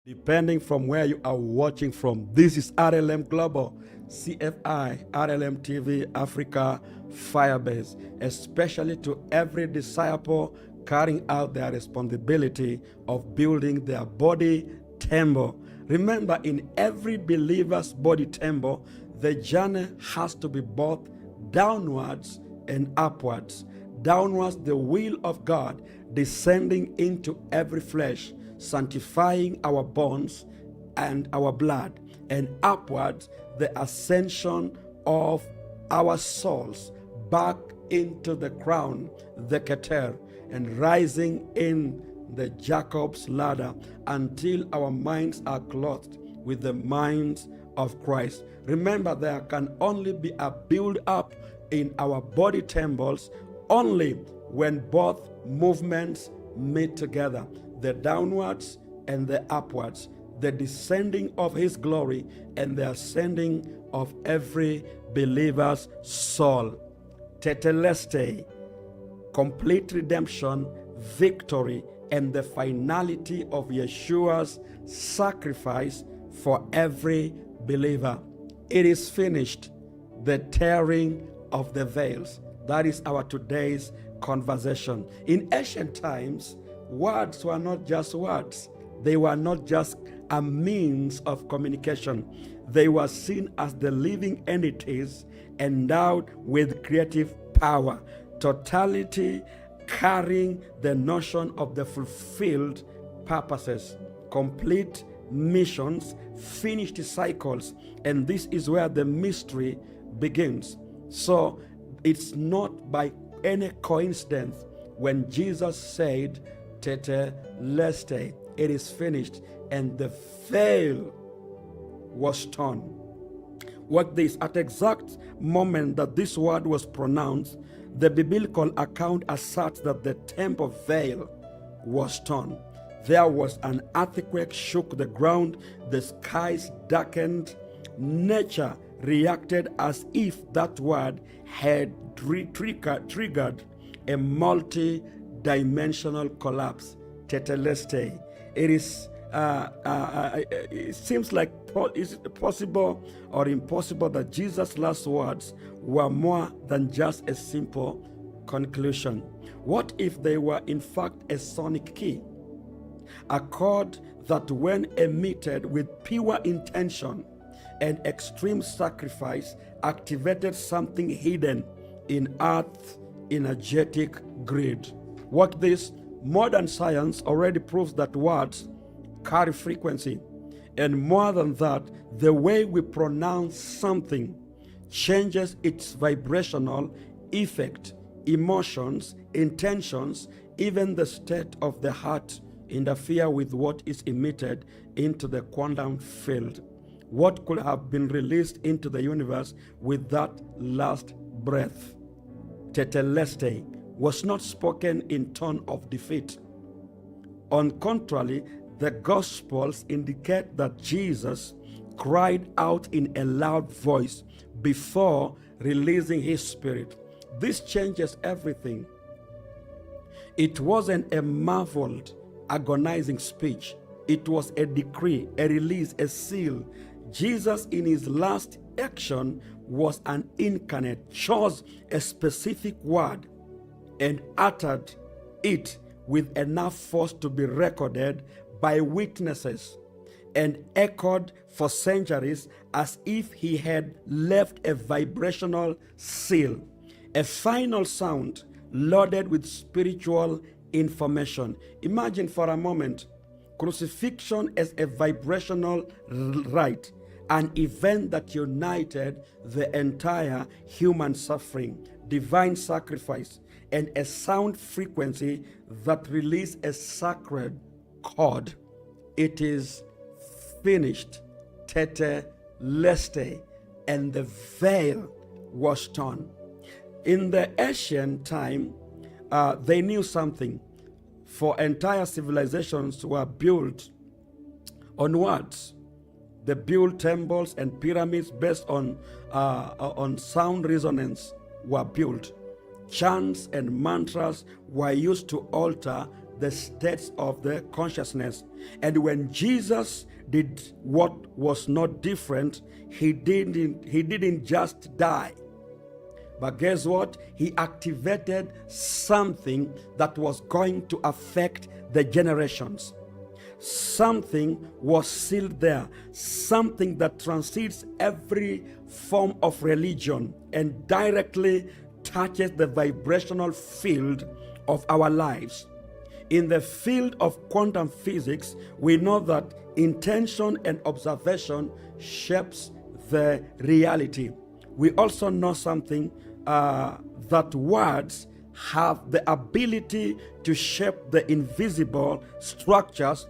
Depending from where you are watching from. This is RLM Global, CFI-RLM TV, Africa, FIREBASE, especially to every disciple carrying out their responsibility of building their body temple. Remember, in every believer's body temple, the journey has to be both downwards and upwards. Downwards, the will of God descending into every flesh, sanctifying our bones and our blood, and upwards, the ascension of our souls back into the crown, the Keter, and rising in the Jacob's ladder until our minds are clothed with the minds of Christ. Remember, there can only be a build-up in our body temples only when both movements meet together, the downwards and the upwards, the descending of His glory and the ascending of every believer's soul. Tetelestai, complete redemption, victory, and the finality of Yeshua's sacrifice for every believer. It is finished, the tearing of the veils. That is our today's conversation. In ancient times, words were not just words. They were not just a means of communication. They were seen as the living entities endowed with creative power, totality, carrying the notion of the fulfilled purposes, complete missions, finished cycles, and this is where the mystery begins. So it's not by any coincidence when Jesus said, Tetelestai, it is finished, and the veil was torn. What this, at the exact moment that this word was pronounced, the biblical account asserts that the temple veil was torn. There was an earthquake, shook the ground, the skies darkened, nature reacted as if that word had triggered a multi-dimensional collapse. Tetelestai. It is. It seems like is it possible or impossible that Jesus' last words were more than just a simple conclusion? What if they were in fact a sonic key, a chord that when emitted with pure intention and extreme sacrifice activated something hidden in Earth's energetic grid? What this modern science already proves that words carry frequency, and more than that, the way we pronounce something changes its vibrational effect, emotions, intentions, even the state of the heart interfere with what is emitted into the quantum field. What could have been released into the universe with that last breath? Tetelestai was not spoken in tone of defeat. On contrary, the Gospels indicate that Jesus cried out in a loud voice before releasing His Spirit. This changes everything. It wasn't a marveled, agonizing speech. It was a decree, a release, a seal. Jesus, in His last action, was an incarnate, chose a specific word and uttered it with enough force to be recorded by witnesses and echoed for centuries as if He had left a vibrational seal, a final sound loaded with spiritual information. Imagine for a moment crucifixion as a vibrational rite, an event that united the entire human suffering, divine sacrifice, and a sound frequency that released a sacred chord. It is finished. Tetelestai, and the veil was torn. In the ancient time, they knew something. For entire civilizations were built on words. They built temples and pyramids based on sound resonance were built. Chants and mantras were used to alter the states of the consciousness. And when Jesus did what was not different, he didn't just die. But guess what? He activated something that was going to affect the generations. Something was sealed there, something that transcends every form of religion and directly touches the vibrational field of our lives. In the field of quantum physics, we know that intention and observation shapes the reality. We also know something, that words have the ability to shape the invisible structures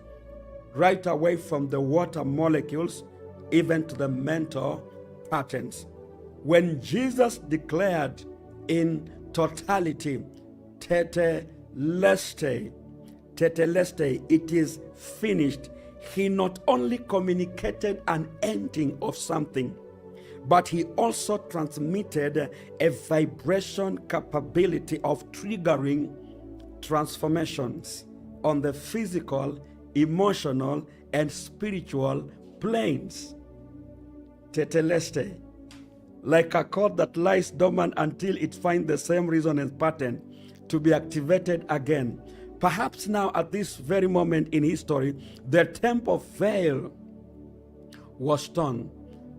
right away from the water molecules even to the mental patterns. When Jesus declared in totality, Tetelestai, it is finished, he not only communicated an ending of something, but he also transmitted a vibration capability of triggering transformations on the physical, emotional, and spiritual planes. Tetelestai, like a chord that lies dormant until it finds the same resonance pattern to be activated again. Perhaps now at this very moment in history, the temple of Vail was torn.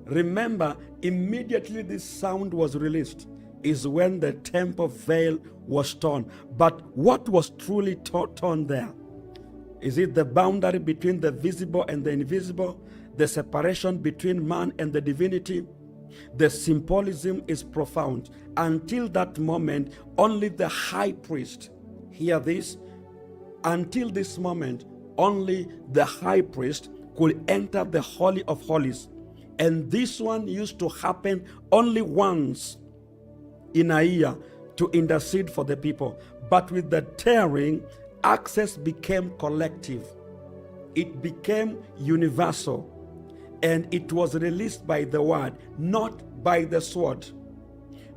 Remember, immediately this sound was released is when the temple of Vail was torn. But what was truly torn there? Is it the boundary between the visible and the invisible? The separation between man and the divinity? The symbolism is profound. Until that moment, only the high priest, hear this, until this moment, only the high priest could enter the Holy of Holies. And this one used to happen only once in a year to intercede for the people. But with the tearing, access became collective. It became universal. And it was released by the word, not by the sword,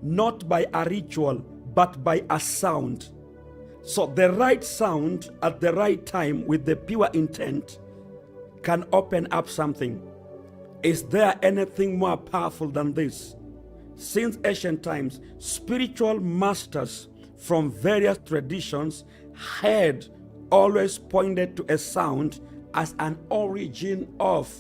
not by a ritual, but by a sound. So the right sound at the right time with the pure intent can open up something. Is there anything more powerful than this? Since ancient times, spiritual masters from various traditions had always pointed to a sound as an origin of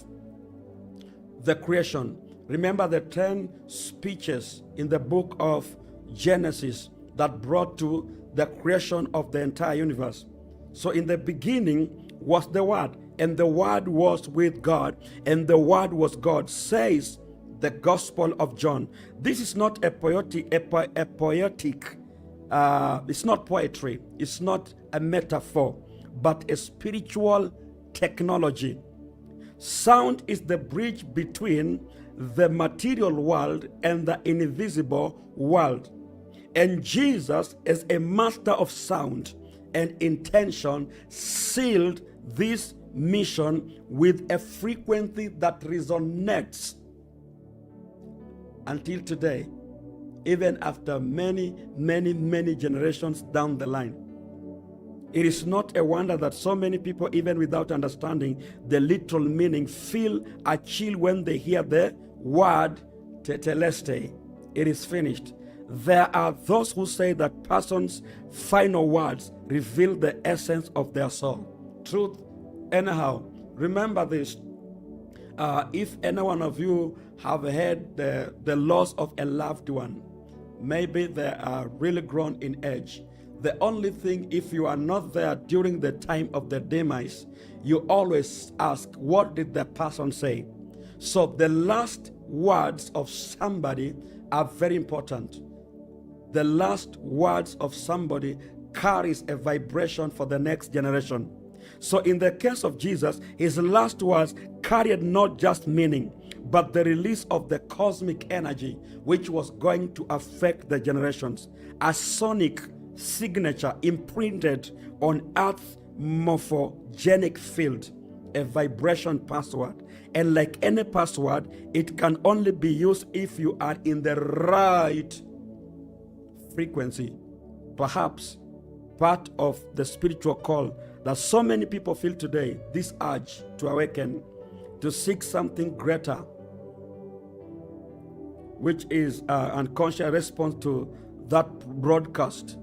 the creation. Remember the 10 speeches in the book of Genesis that brought to the creation of the entire universe. So in the beginning was the Word, and the Word was with God, and the Word was God, says the Gospel of John. This is not a poetic, it's not poetry, it's not a metaphor, but a spiritual technology. Sound is the bridge between the material world and the invisible world. And Jesus, as a master of sound and intention, sealed this mission with a frequency that resonates until today, even after many generations down the line. It is not a wonder that so many people, even without understanding the literal meaning, feel a chill when they hear the word Tetelestai. It is finished. There are those who say that persons' final words reveal the essence of their soul. Truth, anyhow, remember this. If any one of you have heard the loss of a loved one, maybe they are really grown in age. The only thing, if you are not there during the time of the demise, you always ask, what did the person say? So the last words of somebody are very important. The last words of somebody carries a vibration for the next generation. So in the case of Jesus, his last words carried not just meaning, but the release of the cosmic energy, which was going to affect the generations. A sonic signature imprinted on Earth's morphogenic field, a vibration password. And like any password, it can only be used if you are in the right frequency. Perhaps part of the spiritual call that so many people feel today, this urge to awaken, to seek something greater, which is an unconscious response to that broadcast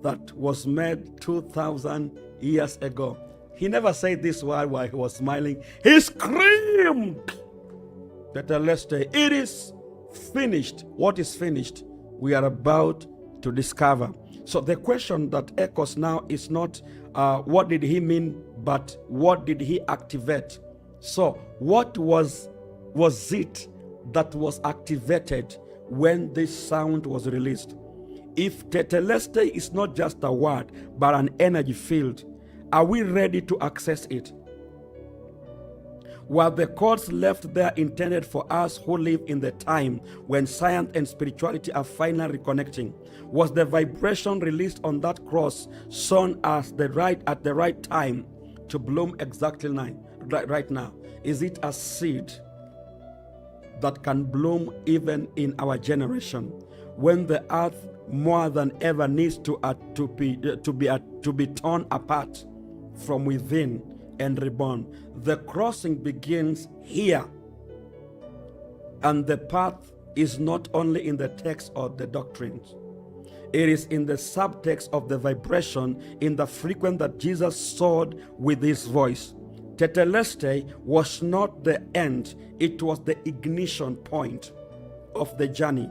that was made 2,000 years ago. He never said this while he was smiling. He screamed, Tetelestai, it is finished. What is finished? We are about to discover. So the question that echoes now is not what did he mean, but what did he activate? So what was it that was activated when this sound was released? If Tetelestai is not just a word, but an energy field, are we ready to access it? Were the codes left there intended for us who live in the time when science and spirituality are finally reconnecting? Was the vibration released on that cross sown at the right time to bloom exactly right now? Is it a seed that can bloom even in our generation, when the earth more than ever needs to be torn apart from within and reborn? The crossing begins here, and the path is not only in the text or the doctrines. It is in the subtext of the vibration, in the frequency that Jesus soared with his voice. Tetelestai was not the end, it was the ignition point of the journey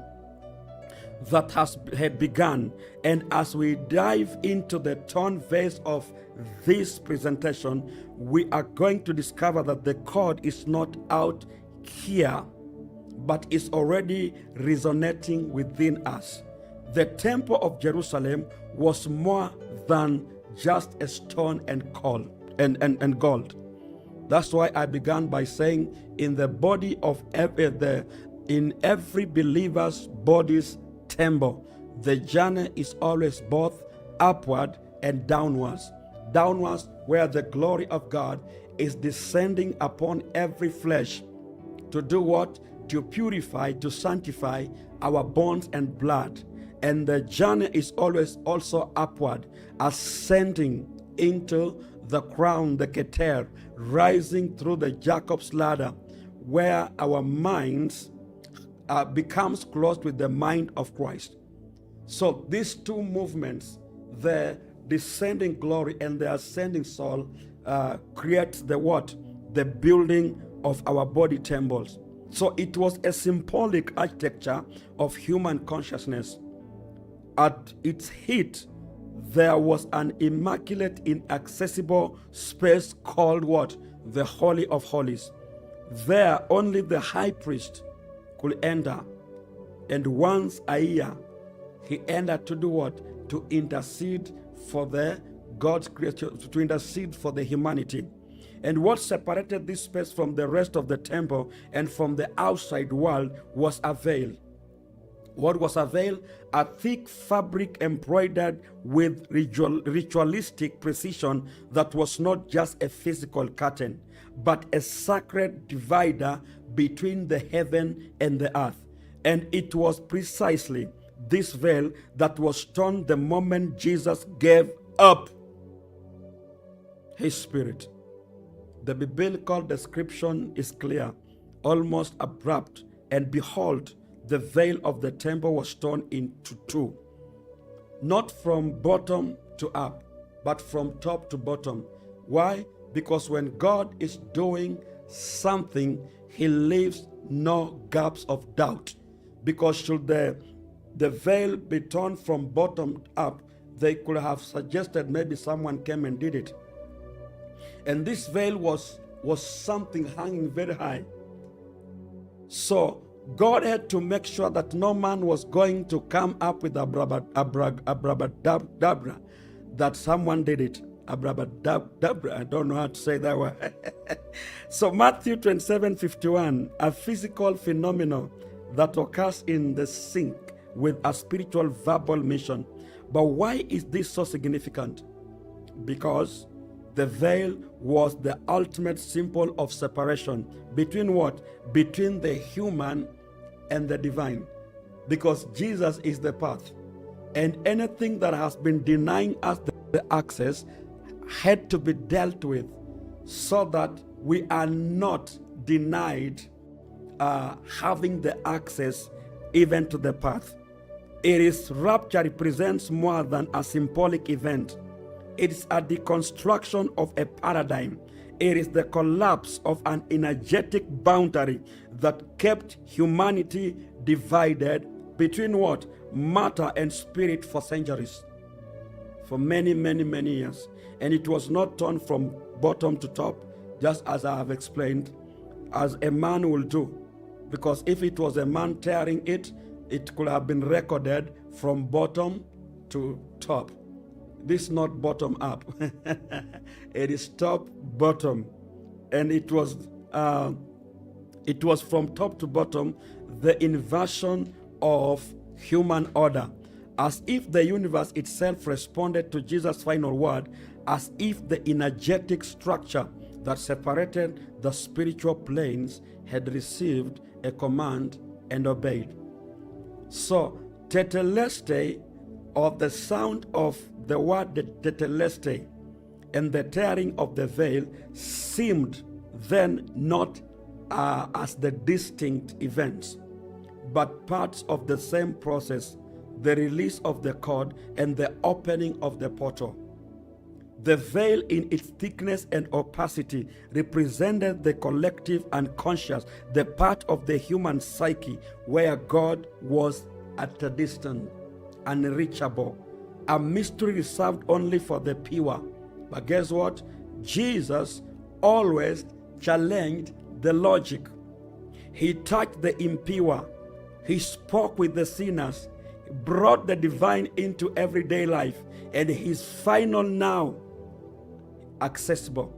that had begun. And as we dive into the torn vase of this presentation, we are going to discover that the chord is not out here, but is already resonating within us. The temple of Jerusalem was more than just a stone and gold. That's why I began by saying, in the body of in every believer's body's temple, the journey is always both upward and downwards. Downwards, where the glory of God is descending upon every flesh to do what? To purify, to sanctify our bones and blood. And the journey is always also upward, ascending into the crown, the Keter, rising through the Jacob's ladder, where our minds becomes close with the mind of Christ. So these two movements, the descending glory and the ascending soul, creates the what? The building of our body temples. So it was a symbolic architecture of human consciousness. At its heat, there was an immaculate, inaccessible space called what? The Holy of Holies. There, only the high priest could enter. And once a year, he entered to do what? To intercede for the God's creation, to intercede for the humanity. And what separated this space from the rest of the temple and from the outside world was a veil. What was a veil? A thick fabric embroidered with ritualistic precision that was not just a physical curtain, but a sacred divider between the heaven and the earth. And it was precisely this veil that was torn the moment Jesus gave up his spirit. The biblical description is clear, almost abrupt, and behold, the veil of the temple was torn into two, not from bottom to up, but from top to bottom. Why? Because when God is doing something, he leaves no gaps of doubt. Because should the veil be torn from bottom up, they could have suggested maybe someone came and did it. And this veil was something hanging very high. So God had to make sure that no man was going to come up with abracadabra, that someone did it. Abracadabra, I don't know how to say that word. So Matthew 27:51, a physical phenomenon that occurs in the sync with a spiritual verbal mission. But why is this so significant? Because the veil was the ultimate symbol of separation between what? Between the human and the divine. Because Jesus is the path. And anything that has been denying us the the access had to be dealt with so that we are not denied having the access even to the path. It is rapture represents more than a symbolic event. It is a deconstruction of a paradigm. It is the collapse of an energetic boundary that kept humanity divided between what? Matter and spirit for centuries. For many, many, many years. And it was not turned from bottom to top, just as I have explained, as a man will do. Because if it was a man tearing it, it could have been recorded from bottom to top. This is not bottom up. It is top bottom. And it was from top to bottom, the inversion of human order, as if the universe itself responded to Jesus' final word, as if the energetic structure that separated the spiritual planes had received a command and obeyed. So, Tetelestai, of the sound of the word Tetelestai, and the tearing of the veil seemed then not as the distinct events, but parts of the same process, the release of the cord and the opening of the portal. The veil in its thickness and opacity represented the collective unconscious, the part of the human psyche where God was at a distance, unreachable, a mystery reserved only for the pure. But guess what? Jesus always challenged the logic. He touched the impure. He spoke with the sinners, brought the divine into everyday life, and his final now accessible.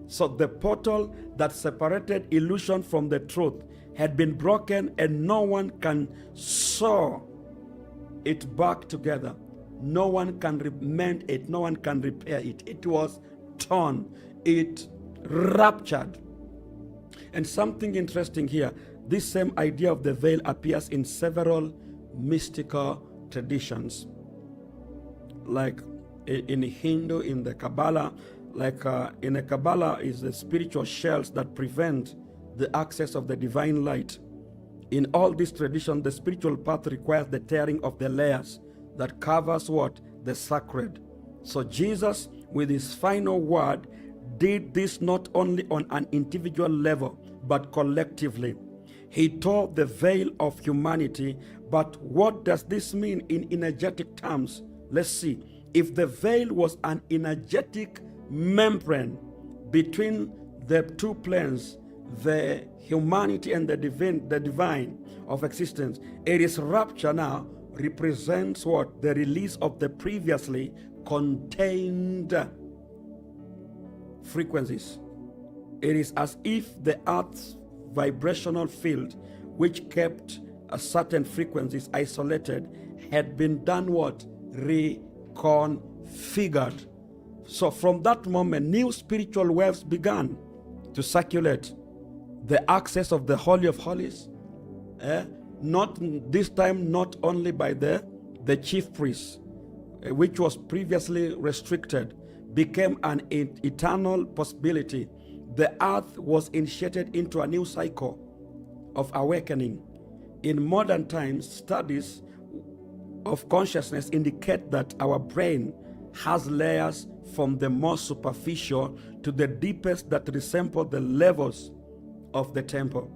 So the portal that separated illusion from the truth had been broken, and no one can sew it back together. No one can mend it. No one can repair it. It was torn. It ruptured. And something interesting here, this same idea of the veil appears in several mystical traditions. Like in Hindu, in the Kabbalah, in the Kabbalah is the spiritual shells that prevent the access of the divine light. In all these traditions, the spiritual path requires the tearing of the layers that covers what? The sacred. So Jesus, with his final word, did this not only on an individual level, but collectively. He tore the veil of humanity. But what does this mean in energetic terms? Let's see. If the veil was an energetic membrane between the two planes, the humanity and the divine of existence, it is rapture now represents what? The release of the previously contained frequencies. It is as if the earth's vibrational field, which kept a certain frequencies isolated, had been done what? Reconfigured. So from that moment, new spiritual waves began to circulate. The access of the Holy of Holies, not this time, not only by the chief priests, which was previously restricted, became an eternal possibility. The earth was initiated into a new cycle of awakening. In modern times, studies of consciousness indicate that our brain has layers from the most superficial to the deepest that resemble the levels of the temple.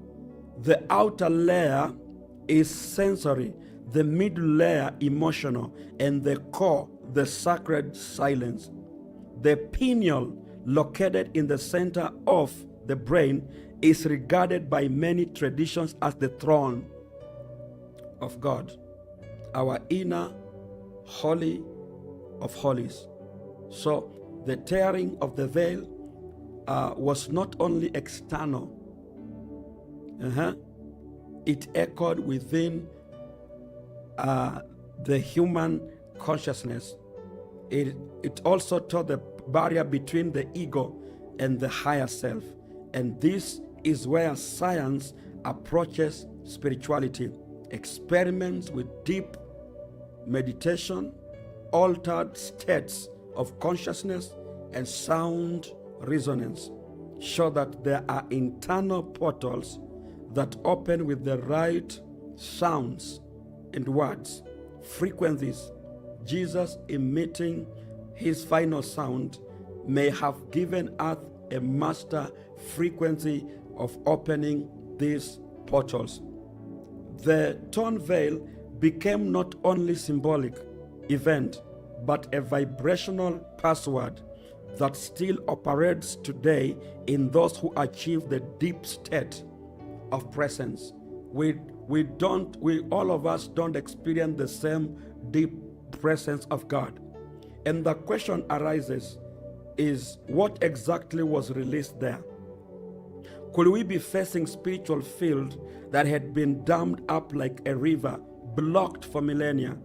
The outer layer is sensory, the middle layer emotional, and the core, the sacred silence. The pineal, located in the center of the brain, is regarded by many traditions as the throne of God, our inner holy of holies. So the tearing of the veil was not only external, it echoed within the human consciousness. It also tore the barrier between the ego and the higher self. And this is where science approaches spirituality. Experiments with deep meditation, altered states of consciousness and sound resonance show that there are internal portals that open with the right sounds and words, frequencies. Jesus emitting his final sound may have given Earth a master frequency of opening these portals. The torn veil became not only symbolic event, but a vibrational password that still operates today in those who achieve the deep state of presence. We all of us don't experience the same deep presence of God. And the question arises is, what exactly was released there? Could we be facing spiritual field that had been dammed up like a river, blocked for millennia,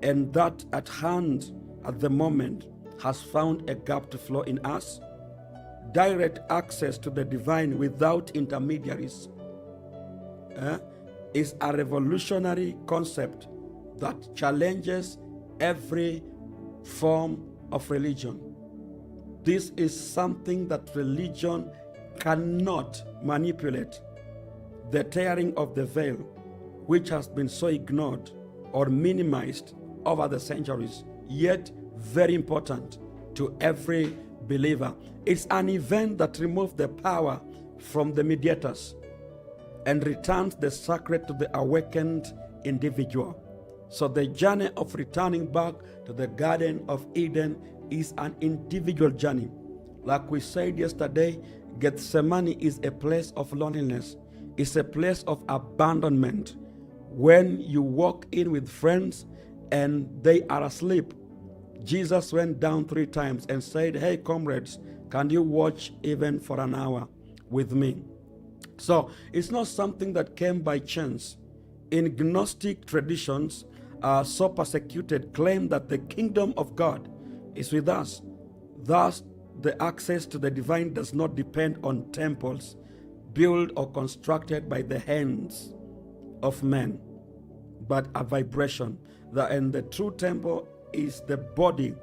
and that at hand at the moment has found a gap to flow in us? Direct access to the divine without intermediaries is a revolutionary concept that challenges every form of religion. This is something that religion cannot manipulate. The tearing of the veil, which has been so ignored or minimized over the centuries, yet very important to every believer. It's an event that removes the power from the mediators and returns the sacred to the awakened individual. So the journey of returning back to the Garden of Eden is an individual journey. Like we said yesterday, Gethsemane is a place of loneliness. It's a place of abandonment. When you walk in with friends and they are asleep, Jesus went down 3 times and said, "Hey, comrades, can you watch even for an hour with me?" So it's not something that came by chance. In Gnostic traditions, so persecuted claim that the kingdom of God is with us. Thus, the access to the divine does not depend on temples built or constructed by the hands of men, but a vibration. And the true temple is the body,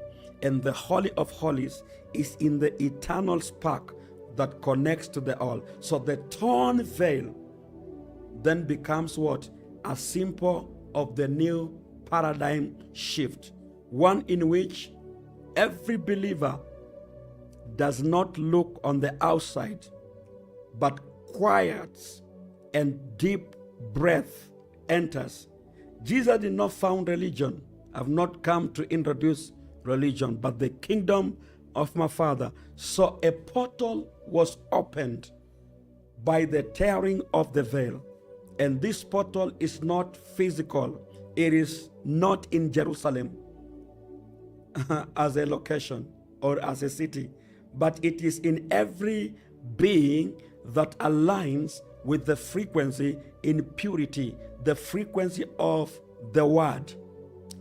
and the Holy of Holies is in the eternal spark that connects to the all. So the torn veil then becomes what? A symbol of the new paradigm shift, one in which every believer does not look on the outside, but quiets and deep breath enters. Jesus did not found religion. I've not come to introduce religion, but the kingdom of my Father. So a portal was opened by the tearing of the veil. And this portal is not physical. It is not in Jerusalem as a location or as a city, but it is in every being that aligns with the frequency in purity, the frequency of the word.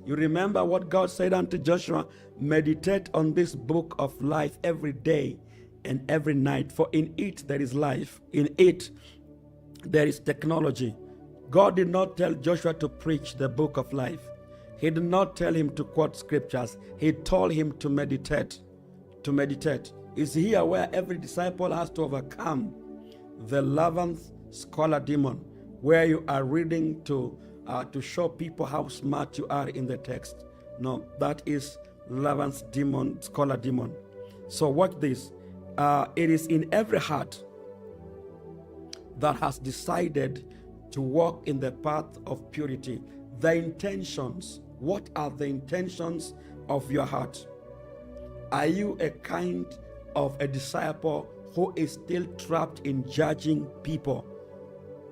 You remember what God said unto Joshua, meditate on this book of life every day and every night, for in it there is life. In it there is technology. God did not tell Joshua to preach the book of life. He did not tell him to quote scriptures. He told him to meditate. To meditate is here where every disciple has to overcome the 11th scholar demon, where you are reading to show people how smart you are in the text. No, that is 11th demon, scholar demon. So watch this. It is in every heart that has decided to walk in the path of purity. The intentions. What are the intentions of your heart? Are you a kind of a disciple who is still trapped in judging people?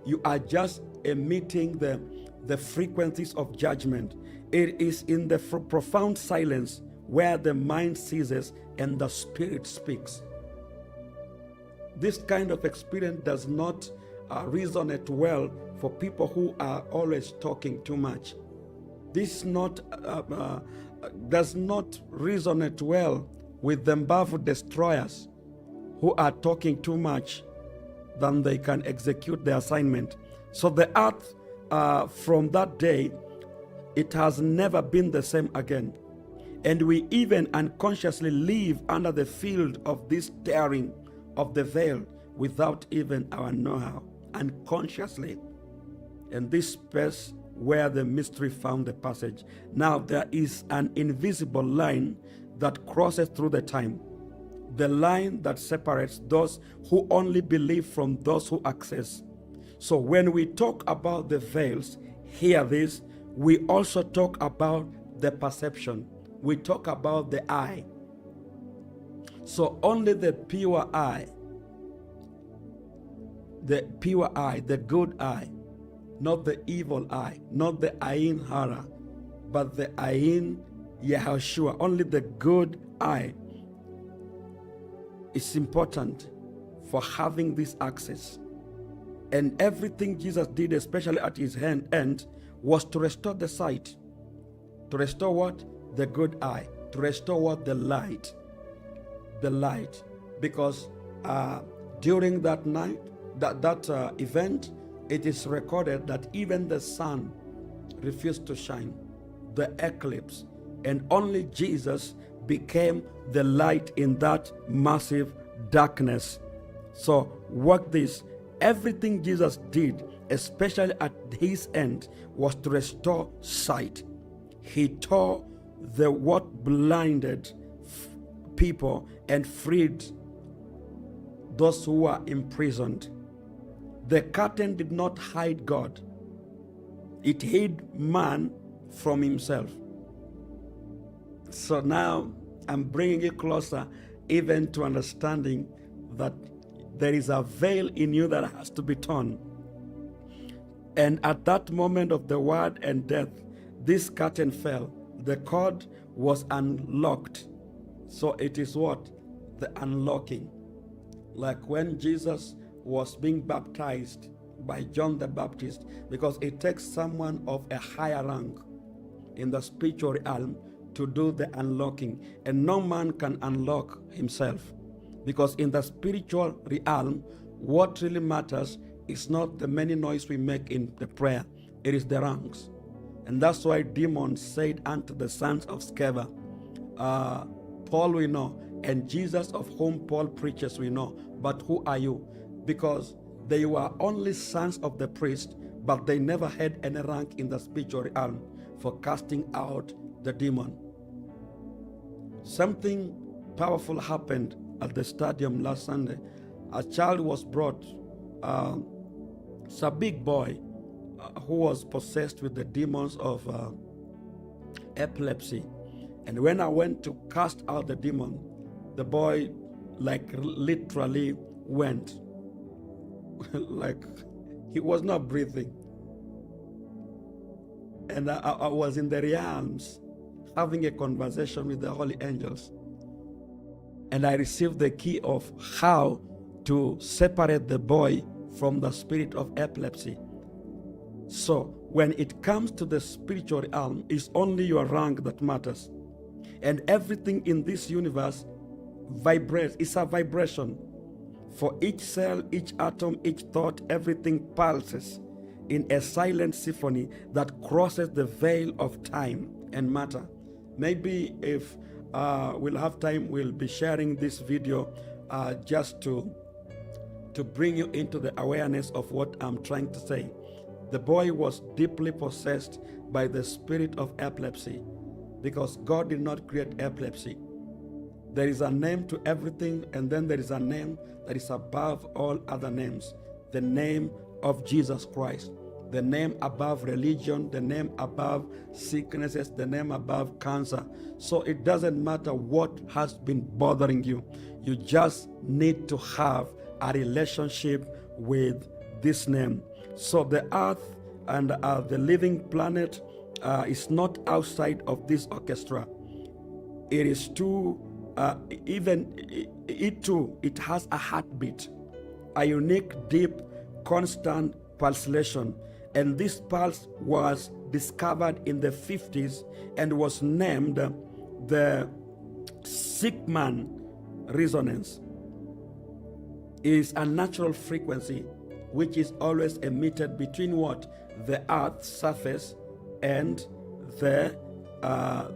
You are just emitting the frequencies of judgment. It is in the profound silence where the mind ceases and the spirit speaks. This kind of experience does not resonate well for people who are always talking too much. This does not resonate well with the Mbavu destroyers who are talking too much than they can execute their assignment. So the earth, from that day, it has never been the same again. And we even unconsciously live under the field of this tearing of the veil without even our know-how, unconsciously. And this space where the mystery found the passage. Now there is an invisible line that crosses through the time. The line that separates those who only believe from those who access. So when we talk about the veils, hear this, we also talk about the perception. We talk about the eye. So only the pure eye, the good eye, not the evil eye, not the Ayin Hara, but the Ayin Yahushua, only the good eye is important for having this access. And everything Jesus did, especially at his end, was to restore the sight. To restore what? The good eye. To restore what? The light. The light. Because during that night, that event, it is recorded that even the sun refused to shine, the eclipse, and only Jesus became the light in that massive darkness. So work this. Everything Jesus did, especially at his end, was to restore sight. He tore the what blinded people and freed those who were imprisoned. The curtain did not hide God. It hid man from himself. So now I'm bringing you closer even to understanding that there is a veil in you that has to be torn. And at that moment of the word and death, this curtain fell. The cord was unlocked. So it is what? The unlocking. Like when Jesus was being baptized by John the Baptist, because it takes someone of a higher rank in the spiritual realm to do the unlocking. And no man can unlock himself. Because in the spiritual realm, what really matters is not the many noise we make in the prayer, it is the ranks. And that's why demons said unto the sons of Sceva, Paul we know, and Jesus of whom Paul preaches we know, but who are you? Because they were only sons of the priest, but they never had any rank in the spiritual realm for casting out the demon. Something powerful happened at the stadium last Sunday. A child was brought, it's a big boy who was possessed with the demons of epilepsy. And when I went to cast out the demon, the boy like literally went like he was not breathing. And I was in the realms having a conversation with the holy angels. And I received the key of how to separate the boy from the spirit of epilepsy. So when it comes to the spiritual realm, it's only your rank that matters. And everything in this universe vibrates. It's a vibration. For each cell, each atom, each thought, everything pulses in a silent symphony that crosses the veil of time and matter. Maybe if we'll have time, we'll be sharing this video just to bring you into the awareness of what I'm trying to say. The boy was deeply possessed by the spirit of epilepsy because God did not create epilepsy. There is a name to everything, and then there is a name that is above all other names. The name of Jesus Christ. The name above religion, the name above sicknesses, the name above cancer. So it doesn't matter what has been bothering you. You just need to have a relationship with this name. So the earth and the living planet is not outside of this orchestra. It is too, it has a heartbeat, a unique, deep, constant pulsation. And this pulse was discovered in the 50s and was named the Sigman resonance. It is a natural frequency which is always emitted between what? The Earth's surface and the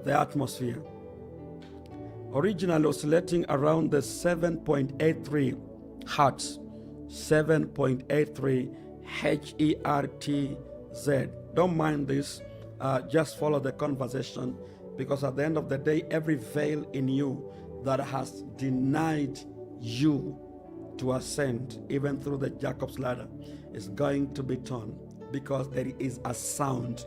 atmosphere. originally oscillating around the 7.83 hertz, 7.83 hertz. Don't mind this, just follow the conversation, because at the end of the day, every veil in you that has denied you to ascend, even through the Jacob's ladder, is going to be torn, because there is a sound.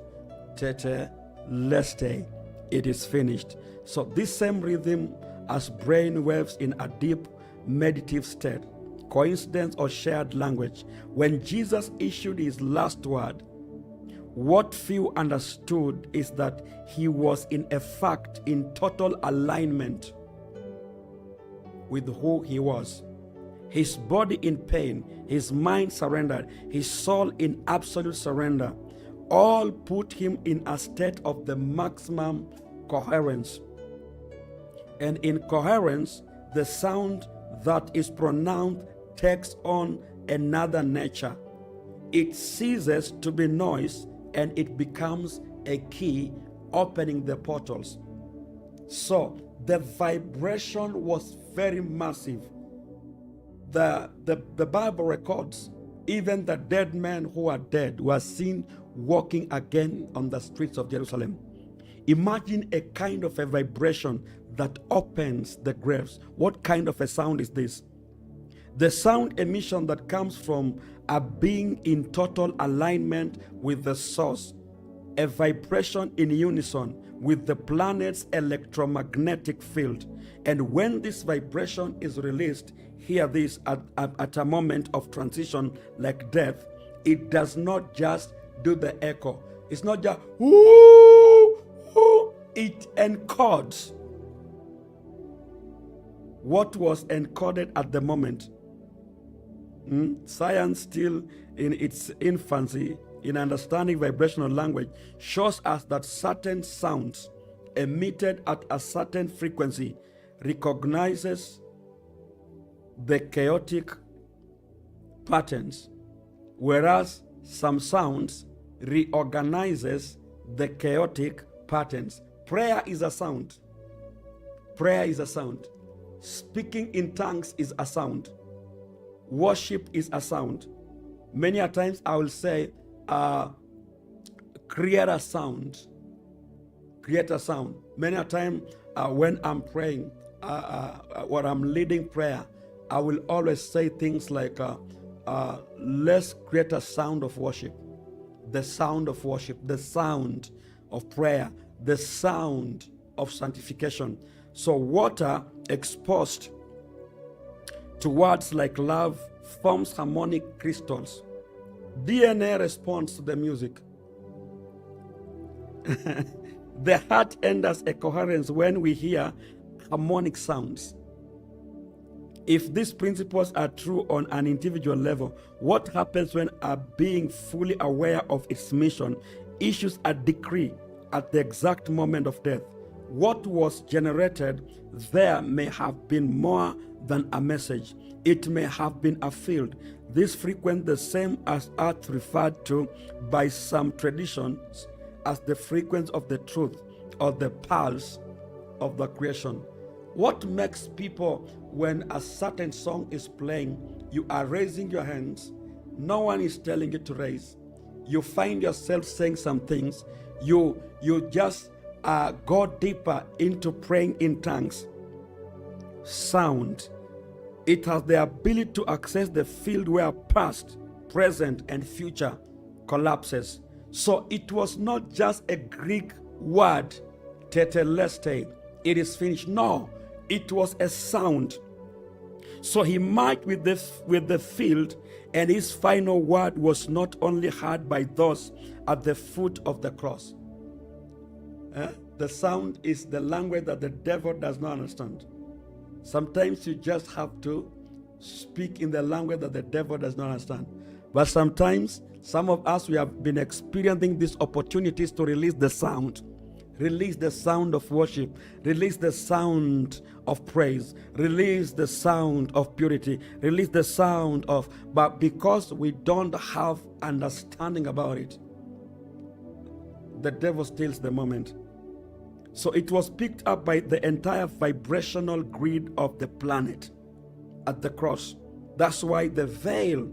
Tetelestai, it is finished. So this same rhythm as brain waves in a deep meditative state, coincidence or shared language. When Jesus issued his last word, what few understood is that he was in effect in total alignment with who he was. His body in pain, his mind surrendered, his soul in absolute surrender, all put him in a state of the maximum coherence. And in coherence, the sound that is pronounced takes on another nature. It ceases to be noise and it becomes a key opening the portals. So the vibration was very massive. The Bible records even the dead men who are dead were seen walking again on the streets of Jerusalem. Imagine a kind of a vibration that opens the graves. What kind of a sound is this? The sound emission that comes from a being in total alignment with the source, a vibration in unison with the planet's electromagnetic field. And when this vibration is released, hear this, at a moment of transition like death, it does not just do the echo. It's not just whoo, whoo. It encodes what was encoded at the moment. Science, still in its infancy in understanding vibrational language, shows us that certain sounds emitted at a certain frequency recognizes the chaotic patterns, whereas some sounds reorganizes the chaotic patterns. Prayer is a sound. Prayer is a sound. Speaking in tongues is a sound. Worship is a sound. Many a times I will say, create a sound. Create a sound. Many a time when I'm praying, when I'm leading prayer, I will always say things like, let's create a sound of worship. The sound of worship, the sound of prayer, the sound of sanctification. So water exposed to words like love forms harmonic crystals. DNA responds to the music. The heart enters a coherence when we hear harmonic sounds. If these principles are true on an individual level, what happens when a being fully aware of its mission issues a decree at the exact moment of death? What was generated there may have been more than a message. It may have been a field. This frequent the same as earth referred to by some traditions as the frequency of the truth or the pulse of the creation. What makes people, when a certain song is playing, you are raising your hands, no one is telling you to raise. You find yourself saying some things, you just go deeper into praying in tongues. Sound. It has the ability to access the field where past, present, and future collapses. So it was not just a Greek word, Tetelestai, it is finished. No, it was a sound. So he marched with the field, and his final word was not only heard by those at the foot of the cross. The sound is the language that the devil does not understand. Sometimes you just have to speak in the language that the devil does not understand. But sometimes, some of us, we have been experiencing these opportunities to release the sound. Release the sound of worship. Release the sound of praise. Release the sound of purity. Release the sound of... But because we don't have understanding about it, the devil steals the moment. So it was picked up by the entire vibrational grid of the planet at the cross. That's why the veil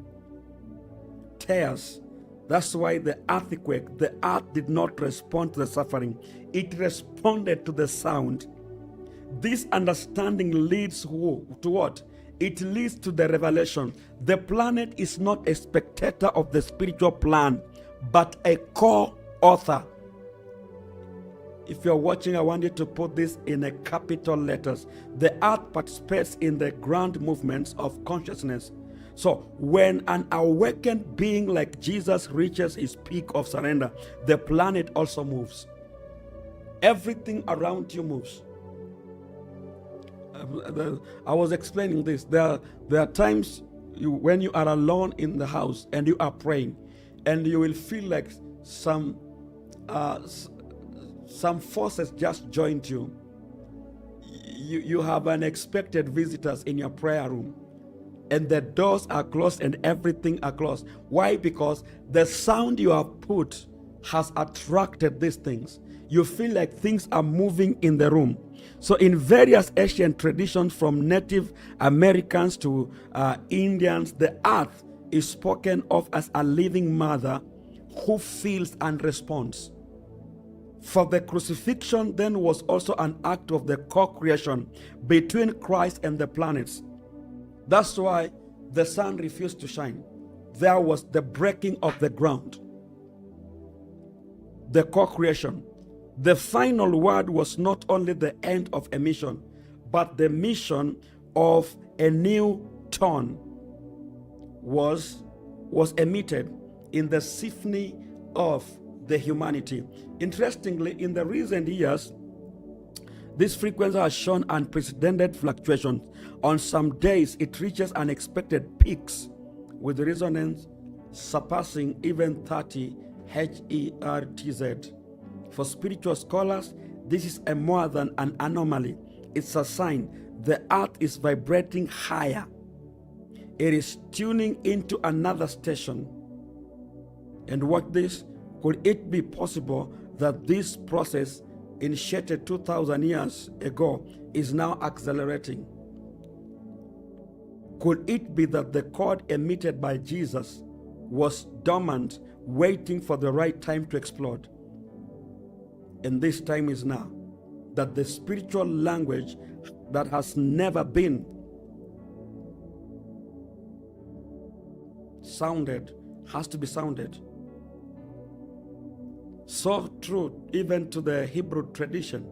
tears. That's why the earthquake, the earth did not respond to the suffering. It responded to the sound. This understanding leads to what? It leads to the revelation. The planet is not a spectator of the spiritual plan, but a co-author. If you're watching, I want you to put this in a capital letters. The earth participates in the grand movements of consciousness. So when an awakened being like Jesus reaches his peak of surrender, the planet also moves. Everything around you moves. I was explaining this. There are times when you are alone in the house and you are praying, and you will feel like some forces just joined you. You have unexpected visitors in your prayer room, and the doors are closed and everything are closed. Why? Because the sound you have put has attracted these things. You feel like things are moving in the room. So in various Asian traditions, from Native Americans to Indians, the earth is spoken of as a living mother who feels and responds. For the crucifixion then was also an act of the co-creation between Christ and the planets. That's why the sun refused to shine. There was the breaking of the ground. The co-creation. The final word was not only the end of a mission, but the mission of a new tone was emitted in the symphony of the humanity. Interestingly, in the recent years, this frequency has shown unprecedented fluctuations. On some days, it reaches unexpected peaks, with resonance surpassing even 30 Hz. For spiritual scholars, this is a more than an anomaly. It's a sign the earth is vibrating higher. It is tuning into another station. And what this? Could it be possible that this process, initiated 2,000 years ago, is now accelerating? Could it be that the chord emitted by Jesus was dormant, waiting for the right time to explode? And this time is now. That the spiritual language that has never been sounded has to be sounded. So true even to the Hebrew tradition.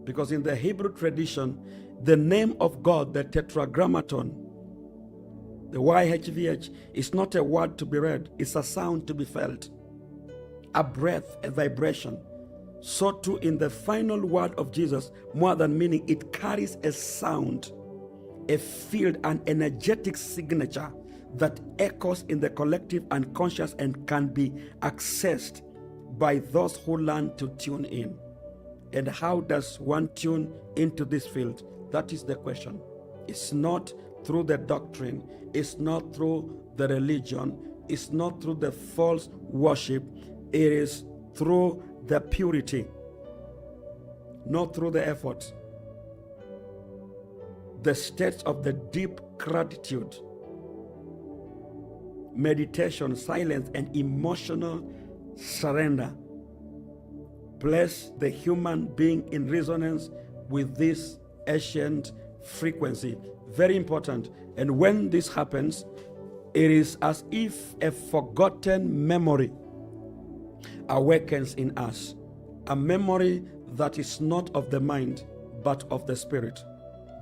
Because in the Hebrew tradition, the name of God, the tetragrammaton, the YHVH, is not a word to be read, it's a sound to be felt. A breath, a vibration. So too in the final word of Jesus, more than meaning, it carries a sound, a field, an energetic signature that echoes in the collective unconscious and can be accessed by those who learn to tune in. And how does one tune into this field? That is the question. It's not through the doctrine, it's not through the religion, it's not through the false worship, it is through the purity, not through the effort. The states of the deep gratitude, meditation, silence, and emotional surrender place the human being in resonance with this ancient frequency. Very important. And when this happens, it is as if a forgotten memory awakens in us, a memory that is not of the mind but of the spirit,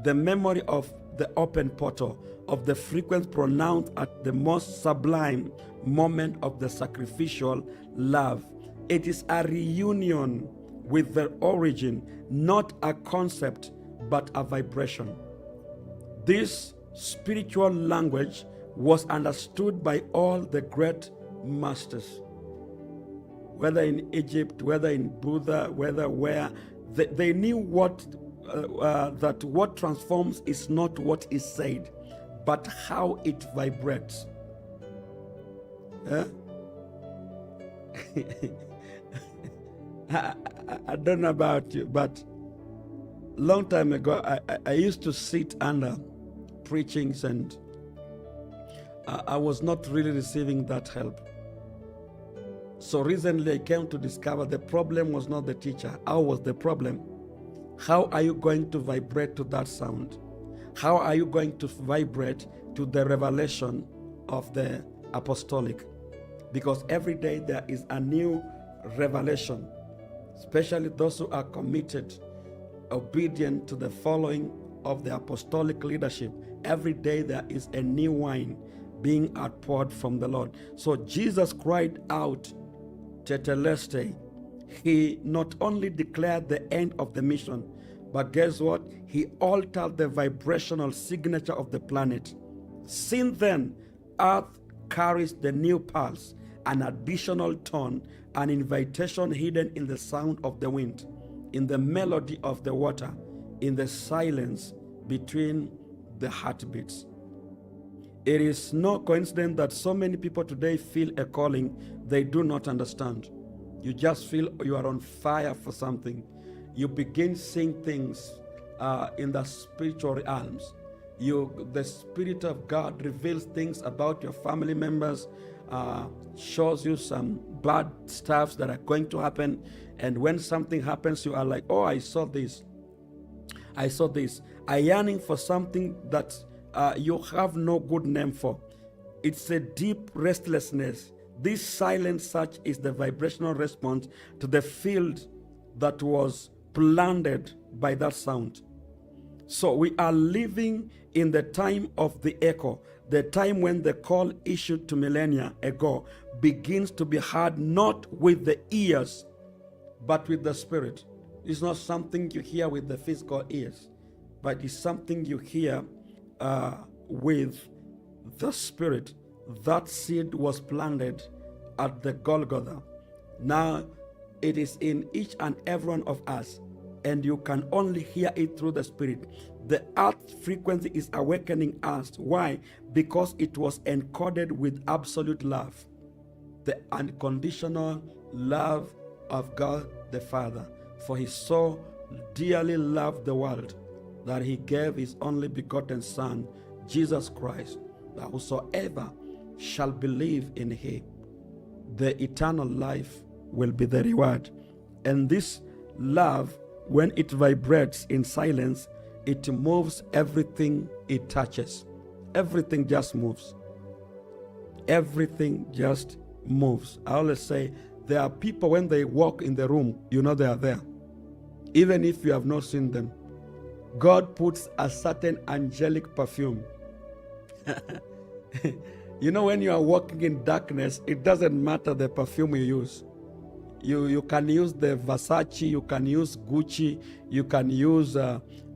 the memory of the open portal, of the frequency pronounced at the most sublime moment of the sacrificial love. It is a reunion with the origin, not a concept but a vibration. This spiritual language was understood by all the great masters, whether in Egypt, whether in Buddha, where they knew that what transforms is not what is said, but how it vibrates. I don't know about you, but long time ago, I used to sit under preachings, and I was not really receiving that help. So recently I came to discover the problem was not the teacher. How was the problem? How are you going to vibrate to that sound? How are you going to vibrate to the revelation of the apostolic? Because every day there is a new revelation, especially those who are committed, obedient to the following of the apostolic leadership. Every day there is a new wine being outpoured from the Lord. So Jesus cried out, Tetelestai. He not only declared the end of the mission, but guess what? He altered the vibrational signature of the planet. Since then, Earth carries the new pulse, an additional tone, an invitation hidden in the sound of the wind, in the melody of the water, in the silence between the heartbeats. It is no coincidence that so many people today feel a calling they do not understand. You just feel you are on fire for something. You begin seeing things in the spiritual realms. The Spirit of God reveals things about your family members, shows you some bad stuff that are going to happen. And when something happens, you are like, oh, I saw this. I saw this. A yearning for something that you have no good name for. It's a deep restlessness. This silent search is the vibrational response to the field that was planted by that sound. So we are living in the time of the echo, the time when the call issued to millennia ago begins to be heard not with the ears, but with the spirit. It's not something you hear with the physical ears, but it's something you hear with the spirit. That seed was planted at the Golgotha. Now it is in each and every one of us, and you can only hear it through the spirit. The earth frequency is awakening us. Why? Because it was encoded with absolute love, the unconditional love of God the Father. For he so dearly loved the world that he gave his only begotten Son, Jesus Christ, that whosoever shall believe in him, the eternal life will be the reward. And this love, when it vibrates in silence, it moves everything it touches. Everything just moves. Everything just moves. I always say, there are people when they walk in the room, you know they are there. Even if you have not seen them. God puts a certain angelic perfume. You know, when you are walking in darkness, it doesn't matter the perfume you use. You can use the Versace, you can use Gucci, you can use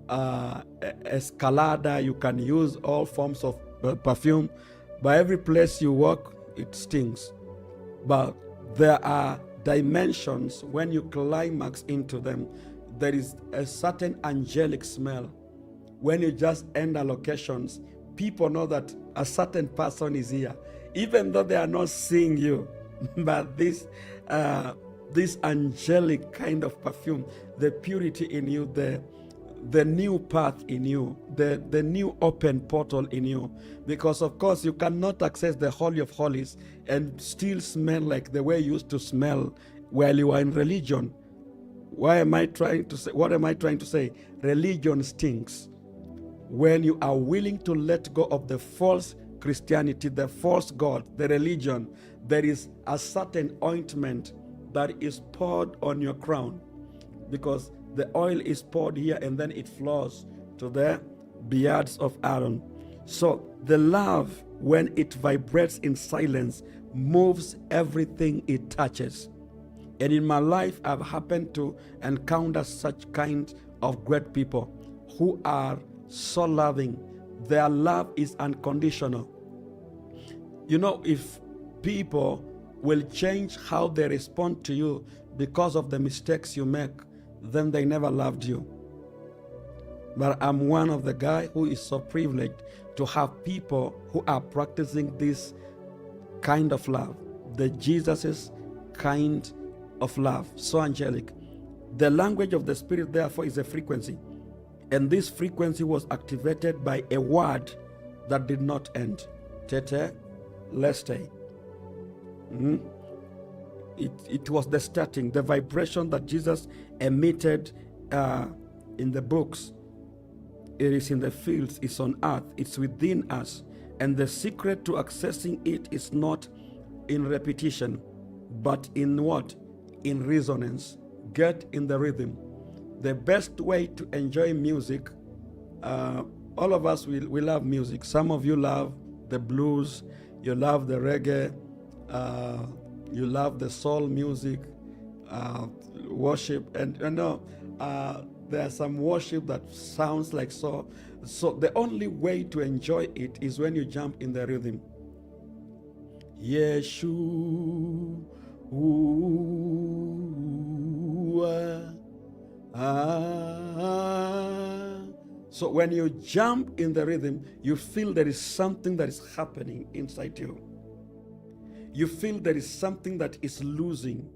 Escalada, you can use all forms of perfume. But every place you walk, it stings. But there are dimensions when you climax into them. There is a certain angelic smell. When you just enter locations, people know that a certain person is here, even though they are not seeing you. But this angelic kind of perfume, the purity in you, the new path in you, the new open portal in you. Because of course you cannot access the Holy of Holies and still smell like the way you used to smell while you were in religion. What am I trying to say? Religion stinks. When you are willing to let go of the false Christianity, the false God, the religion, there is a certain ointment that is poured on your crown, because the oil is poured here and then it flows to the beards of Aaron. So the love, when it vibrates in silence, moves everything it touches. And in my life, I've happened to encounter such kind of great people who are so loving. Their love is unconditional. You know, if people will change how they respond to you because of the mistakes you make, then they never loved you. But I'm one of the guys who is so privileged to have people who are practicing this kind of love, the Jesus's kind of love, so angelic. The language of the Spirit, therefore, is a frequency. And this frequency was activated by a word that did not end. Tetelestai. It was the starting, the vibration that Jesus emitted in the books. It is in the fields, it's on earth, it's within us. And the secret to accessing it is not in repetition, but in what? In resonance. Get in the rhythm. The best way to enjoy music, all of us, we love music. Some of you love the blues, you love the reggae, you love the soul music, worship, and you know, there's some worship that sounds like so. So the only way to enjoy it is when you jump in the rhythm. Yeshua. So when you jump in the rhythm, you feel there is something that is happening inside you. You feel there is something that is losing.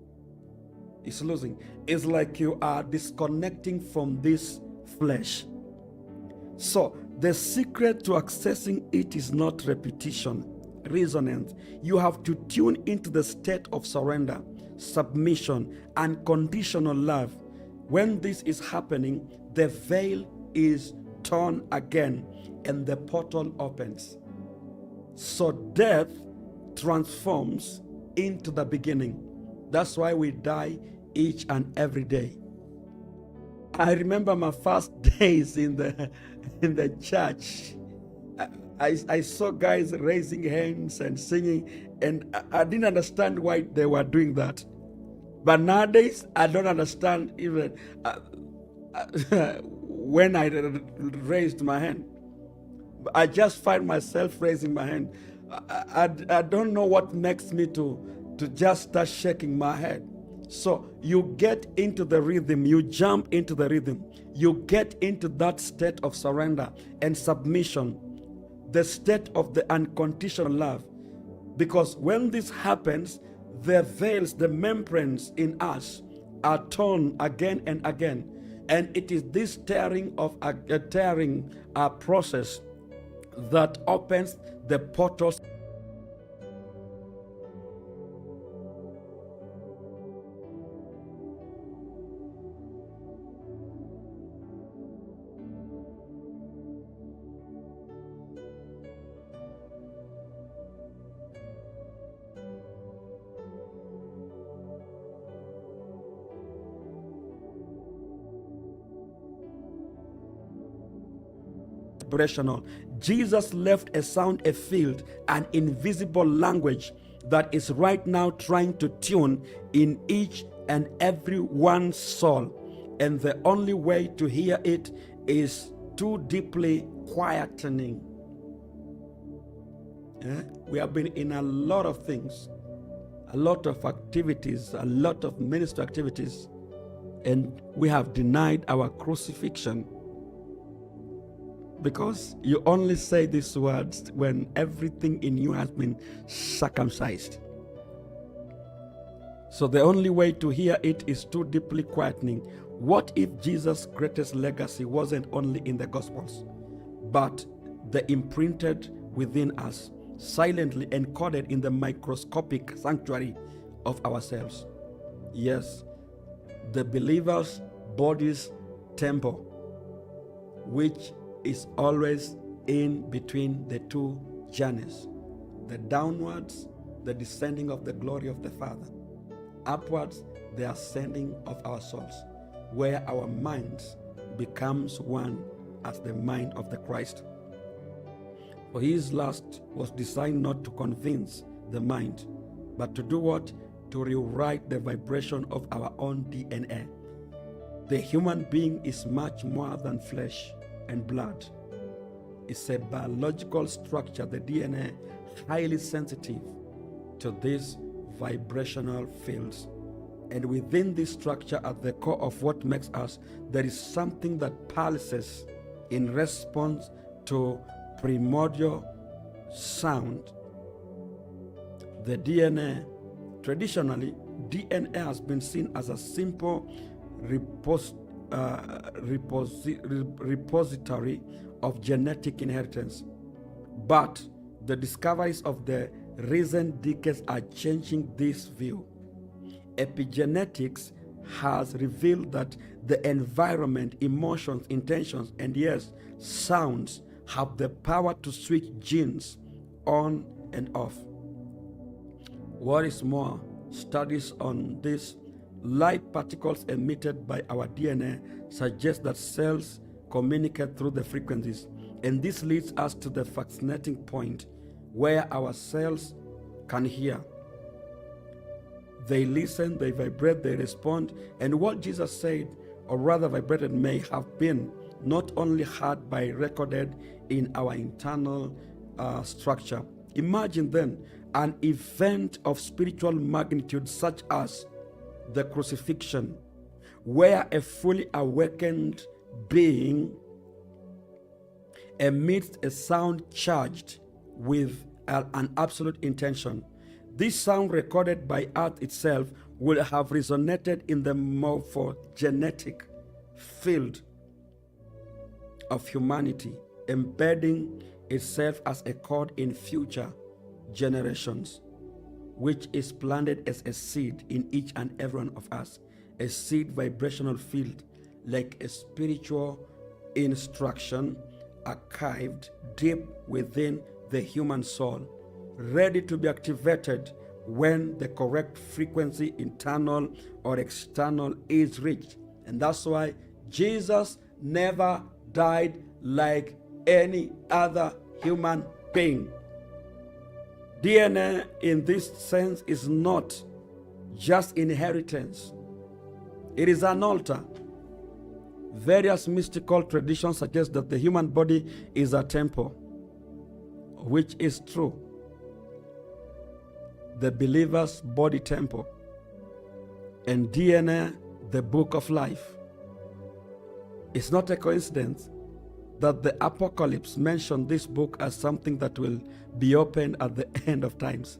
It's losing. It's like you are disconnecting from this flesh. So the secret to accessing it is not repetition, resonance. You have to tune into the state of surrender, submission, and conditional love. When this is happening, the veil is torn again and the portal opens. So death transforms into the beginning. That's why we die each and every day. I remember my first days in the church. I saw guys raising hands and singing, and I didn't understand why they were doing that. But nowadays, I don't understand even when I raised my hand. I just find myself raising my hand. I don't know what makes me to just start shaking my head. So you get into the rhythm, you jump into the rhythm, you get into that state of surrender and submission, the state of the unconditional love. Because when this happens, the veils, the membranes in us are torn again and again. And it is this tearing process that opens the portals. Jesus left a sound, a field, an invisible language that is right now trying to tune in each and every one's soul. And the only way to hear it is too deeply quietening. We have been in a lot of things, a lot of activities, a lot of ministry activities, and we have denied our crucifixion. Because you only say these words when everything in you has been circumcised. So the only way to hear it is too deeply quietening. What if Jesus' greatest legacy wasn't only in the Gospels, but the imprinted within us, silently encoded in the microscopic sanctuary of ourselves? Yes, the believer's body's temple, which is always in between the two journeys, the downwards, the descending of the glory of the Father, upwards, the ascending of our souls, where our minds becomes one as the mind of the Christ. For his last was designed not to convince the mind, but to do what? To rewrite the vibration of our own DNA. The human being is much more than flesh and blood. It's a biological structure, the DNA, highly sensitive to these vibrational fields. And within this structure, at the core of what makes us, there is something that pulses in response to primordial sound. The DNA, traditionally, DNA has been seen as a simple repository of genetic inheritance. But the discoveries of the recent decades are changing this view. Epigenetics has revealed that the environment, emotions, intentions, and yes, sounds have the power to switch genes on and off. What is more, studies on these light particles emitted by our DNA suggest that cells communicate through the frequencies, and this leads us to the fascinating point where our cells can hear. They listen, they vibrate, they respond, and what Jesus said, or rather vibrated, may have been not only heard but recorded in our internal structure. Imagine then an event of spiritual magnitude such as the crucifixion, where a fully awakened being emits a sound charged with an absolute intention. This sound, recorded by Earth itself, will have resonated in the morphogenetic field of humanity, embedding itself as a code in future generations, which is planted as a seed in each and every one of us, a seed vibrational field, like a spiritual instruction archived deep within the human soul, ready to be activated when the correct frequency, internal or external, is reached. And that's why Jesus never died like any other human being. DNA in this sense is not just inheritance. It is an altar. Various mystical traditions suggest that the human body is a temple, which is true. The believer's body temple, and DNA, the book of life. It's not a coincidence that the Apocalypse mentioned this book as something that will be opened at the end of times.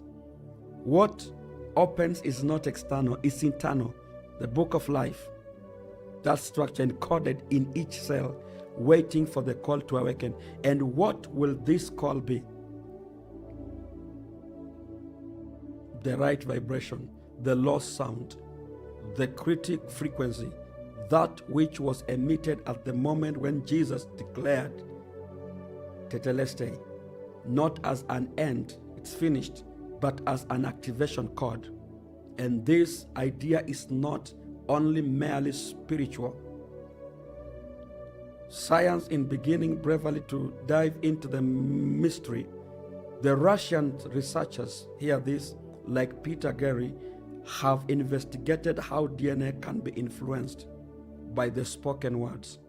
What opens is not external, it's internal. The book of life, that structure encoded in each cell, waiting for the call to awaken. And what will this call be? The right vibration, the lost sound, the critic frequency, that which was emitted at the moment when Jesus declared Tetelestai, not as an end, it's finished, but as an activation code. And this idea is not only merely spiritual. Science in beginning bravely to dive into the mystery. The Russian researchers, hear this, like Peter Gary, have investigated how DNA can be influenced by the spoken words,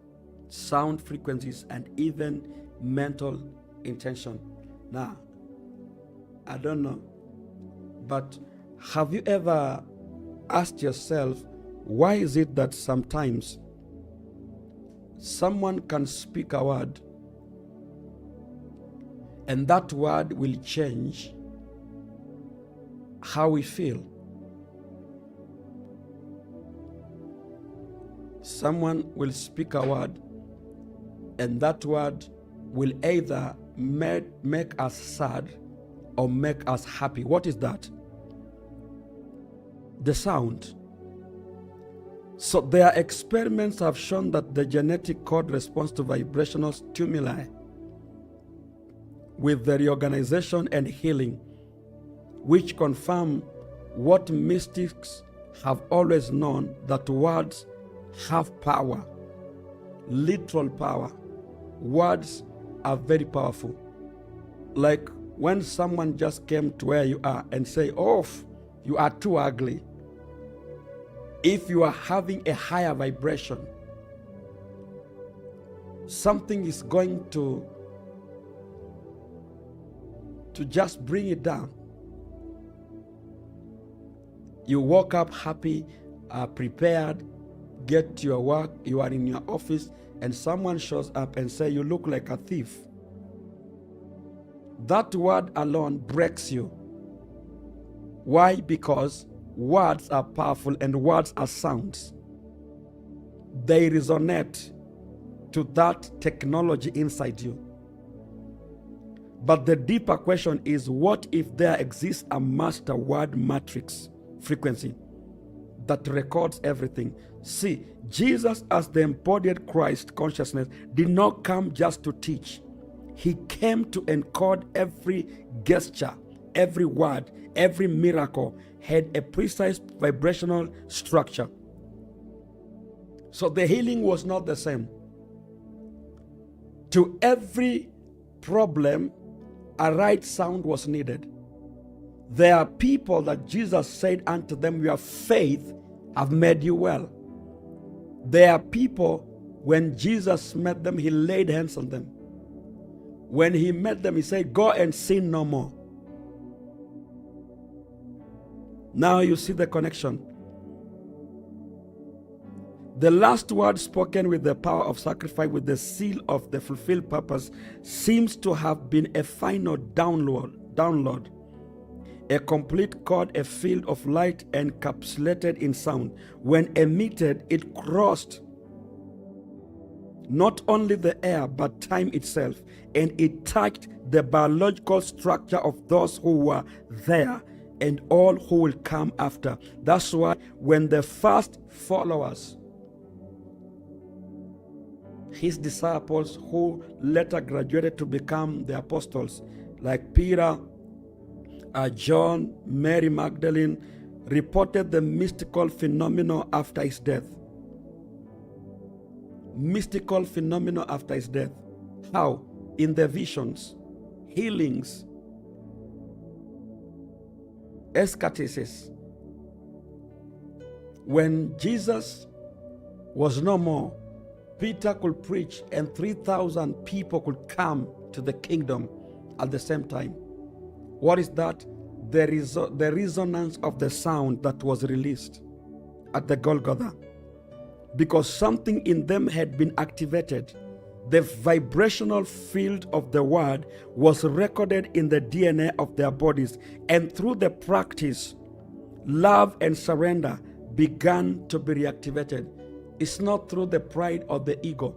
sound frequencies, and even mental intention. Now, I don't know, but have you ever asked yourself, why is it that sometimes someone can speak a word and that word will change how we feel? Someone will speak a word and that word will either make us sad or make us happy. What is that? The sound. So their experiments have shown that the genetic code responds to vibrational stimuli with the reorganization and healing, which confirm what mystics have always known, that words have power, literal power. Words are very powerful. Like when someone just came to where you are and say, oh, you are too ugly. If you are having a higher vibration, something is going to just bring it down. You woke up happy, prepared, get to your work, you are in your office, and someone shows up and say, you look like a thief. That word alone breaks you. Why? Because words are powerful and words are sounds. they resonate to that technology inside you. But the deeper question is, what if there exists a master word matrix frequency that records everything? See, Jesus as the embodied Christ consciousness did not come just to teach. He came to encode every gesture, every word, every miracle had a precise vibrational structure. So the healing was not the same. To every problem, a right sound was needed. There are people that Jesus said unto them, your faith have made you well. There are people, when Jesus met them, he laid hands on them. When he met them, he said, go and sin no more. Now you see the connection. The last word spoken with the power of sacrifice, with the seal of the fulfilled purpose, seems to have been a final download, a complete chord, a field of light encapsulated in sound. When emitted, it crossed not only the air but time itself, and it touched the biological structure of those who were there and all who will come after. That's why when the first followers, his disciples who later graduated to become the apostles, like Peter, John, Mary Magdalene, reported the mystical phenomena after his death. Mystical phenomena after his death. How? In the visions, healings, eschatesis. When Jesus was no more, Peter could preach and 3,000 people could come to the kingdom at the same time. What is that? The resonance of the sound that was released at the Golgotha. Because something in them had been activated. The vibrational field of the word was recorded in the DNA of their bodies. And through the practice, love and surrender began to be reactivated. It's not through the pride or the ego.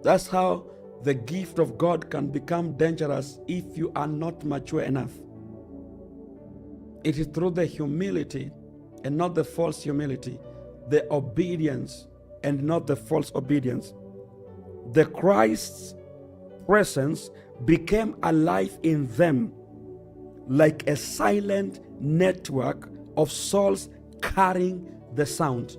That's how the gift of God can become dangerous if you are not mature enough. It is through the humility and not the false humility, the obedience and not the false obedience. The Christ's presence became alive in them like a silent network of souls carrying the sound.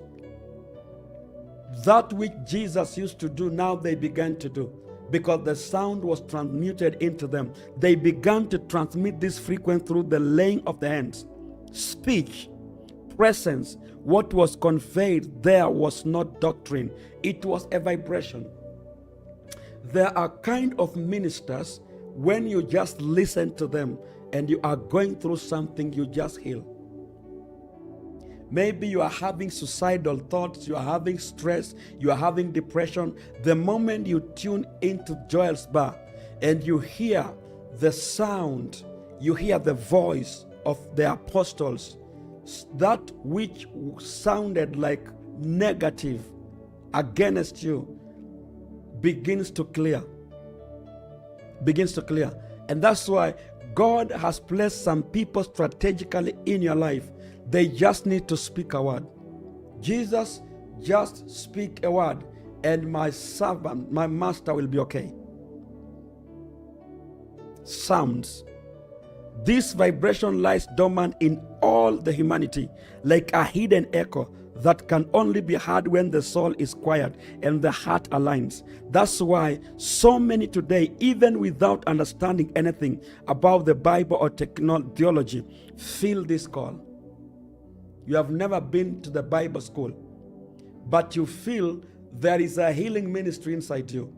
That which Jesus used to do, now they began to do, because the sound was transmuted into them. They began to transmit this frequency through the laying of the hands. Speech, presence, what was conveyed there was not doctrine, it was a vibration. There are kind of ministers, when you just listen to them and you are going through something, you just heal. Maybe you are having suicidal thoughts, you are having stress, you are having depression. The moment you tune into Joel's bar and you hear the sound, you hear the voice of the apostles, that which sounded like negative against you begins to clear. And that's why God has placed some people strategically in your life. They just need to speak a word. Jesus, just speak a word and my servant, my master will be okay. Sounds. This vibration lies dormant in all the humanity, like a hidden echo that can only be heard when the soul is quiet and the heart aligns. That's why so many today, even without understanding anything about the Bible or theology, feel this call. You have never been to the Bible school, but you feel there is a healing ministry inside you.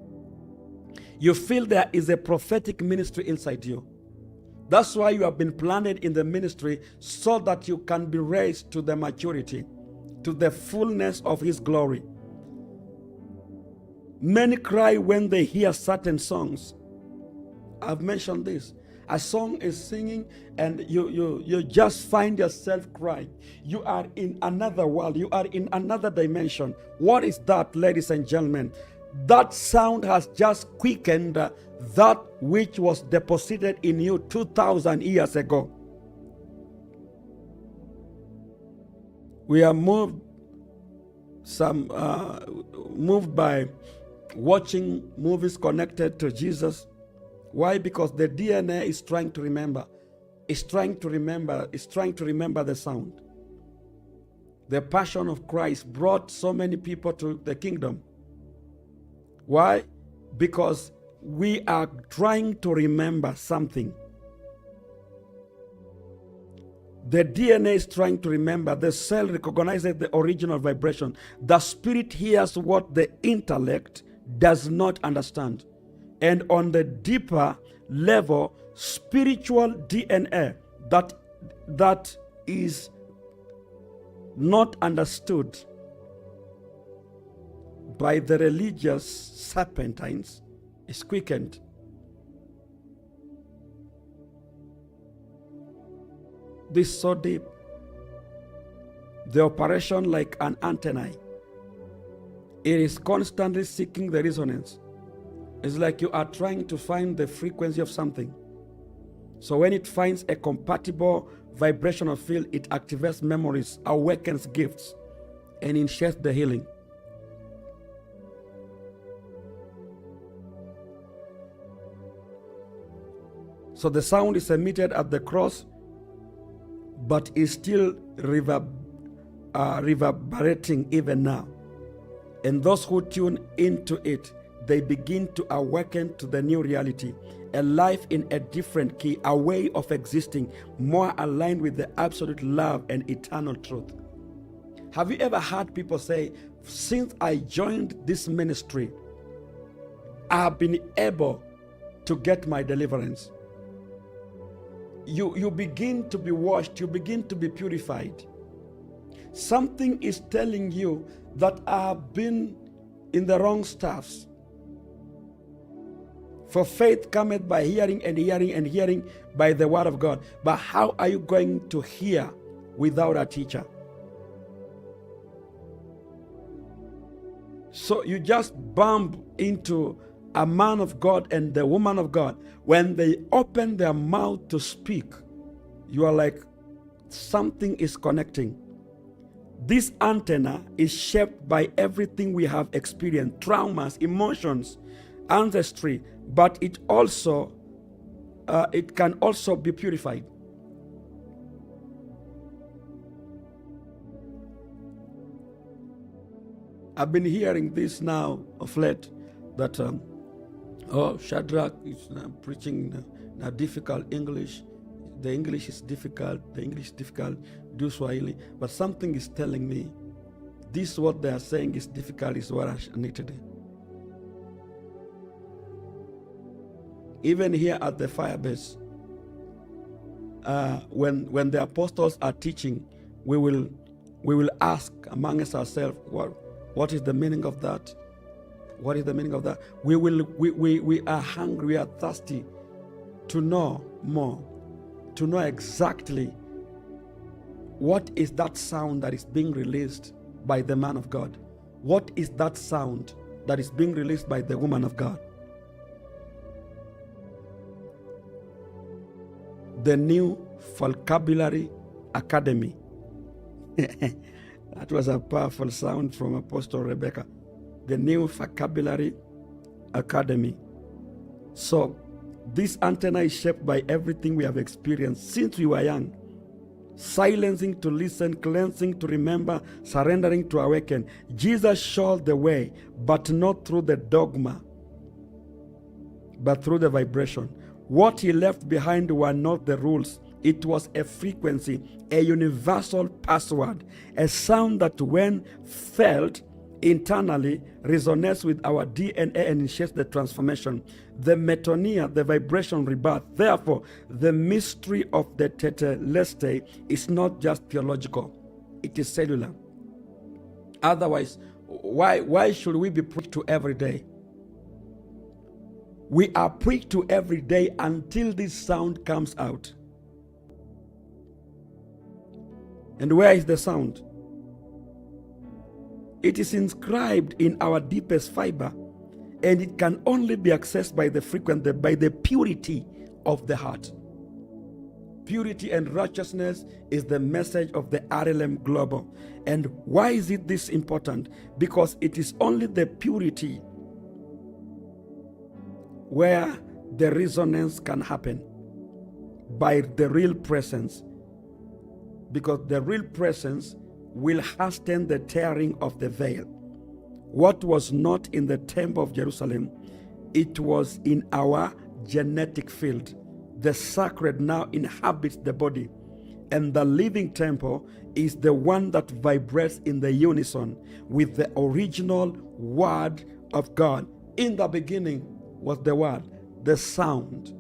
You feel there is a prophetic ministry inside you. That's why you have been planted in the ministry, so that you can be raised to the maturity, to the fullness of His glory. Many cry when they hear certain songs. I've mentioned this. A song is singing and you just find yourself crying. You are in another world. You are in another dimension. What is that, ladies and gentlemen? That sound has just quickened that which was deposited in you 2,000 years ago. We are moved by watching movies connected to Jesus. Why? Because the DNA is trying to remember. It's trying to remember the sound. The passion of Christ brought so many people to the kingdom. Why? Because we are trying to remember something. The DNA is trying to remember. The cell recognizes the original vibration. The spirit hears what the intellect does not understand. And on the deeper level, spiritual DNA that is not understood by the religious serpentines is quickened. This is so deep. The operation like an antenna. It is constantly seeking the resonance. It's like you are trying to find the frequency of something. So when it finds a compatible vibrational field, it activates memories, awakens gifts, and initiates the healing. So the sound is emitted at the cross, but is still reverberating even now. And those who tune into it, they begin to awaken to the new reality, a life in a different key, a way of existing more aligned with the absolute love and eternal truth. Have you ever heard people say, since I joined this ministry, I have been able to get my deliverance? You begin to be washed, you begin to be purified. Something is telling you that I have been in the wrong stuffs. For faith cometh by hearing, and hearing, and hearing by the word of God. But how are you going to hear without a teacher? So you just bump into a man of God and the woman of God. When they open their mouth to speak, you are like, something is connecting. This antenna is shaped by everything we have experienced, traumas, emotions, ancestry, but it can also be purified. I've been hearing this now of late, that Shadracks is preaching difficult English. The English is difficult. Do Swahili. But something is telling me, this what they are saying is difficult is what I need to do. Even here at the FIREBASE, when the apostles are teaching, we will ask amongst ourselves, what is the meaning of that? What is the meaning of that? We are hungry, we are thirsty to know more, to know exactly what is that sound that is being released by the man of God. What is that sound that is being released by the woman of God? The new vocabulary academy. That was a powerful sound from Apostle Rebecca. The new vocabulary academy. So this antenna is shaped by everything we have experienced since we were young. Silencing to listen, cleansing to remember, surrendering to awaken. Jesus showed the way, but not through the dogma, but through the vibration. What he left behind were not the rules. It was a frequency, a universal password, a sound that when felt internally resonates with our DNA and initiates the transformation. The metonia, the vibration rebirth. Therefore, the mystery of the Tetelestai is not just theological, it is cellular. Otherwise, why should we be preached to every day? We are preached to every day until this sound comes out. And where is the sound? It is inscribed in our deepest fiber, and it can only be accessed by the frequency, by the purity of the heart. Purity and righteousness is the message of the RLM Global. And why is it this important? Because it is only the purity where the resonance can happen by the real presence. Because the real presence will hasten the tearing of the veil. What was not in the temple of Jerusalem, it was in our genetic field. The sacred now inhabits the body, and the living temple is the one that vibrates in the unison with the original Word of God. In the beginning was the Word, the sound.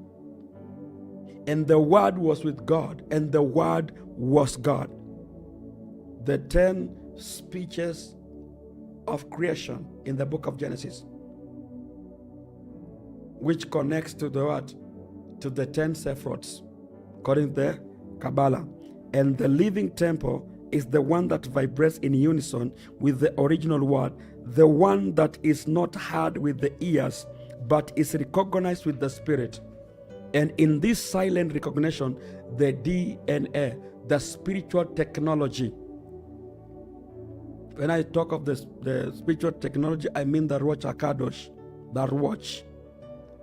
And the Word was with God, and the Word was God. The 10 speeches of creation in the book of Genesis, which connects to the what? To the 10 Sephiroths, according to the Kabbalah. And the living temple is the one that vibrates in unison with the original Word, the one that is not heard with the ears, but is recognized with the Spirit. And in this silent recognition, the DNA, the spiritual technology. When I talk of the spiritual technology, I mean the Ruach HaKadosh, the Ruach.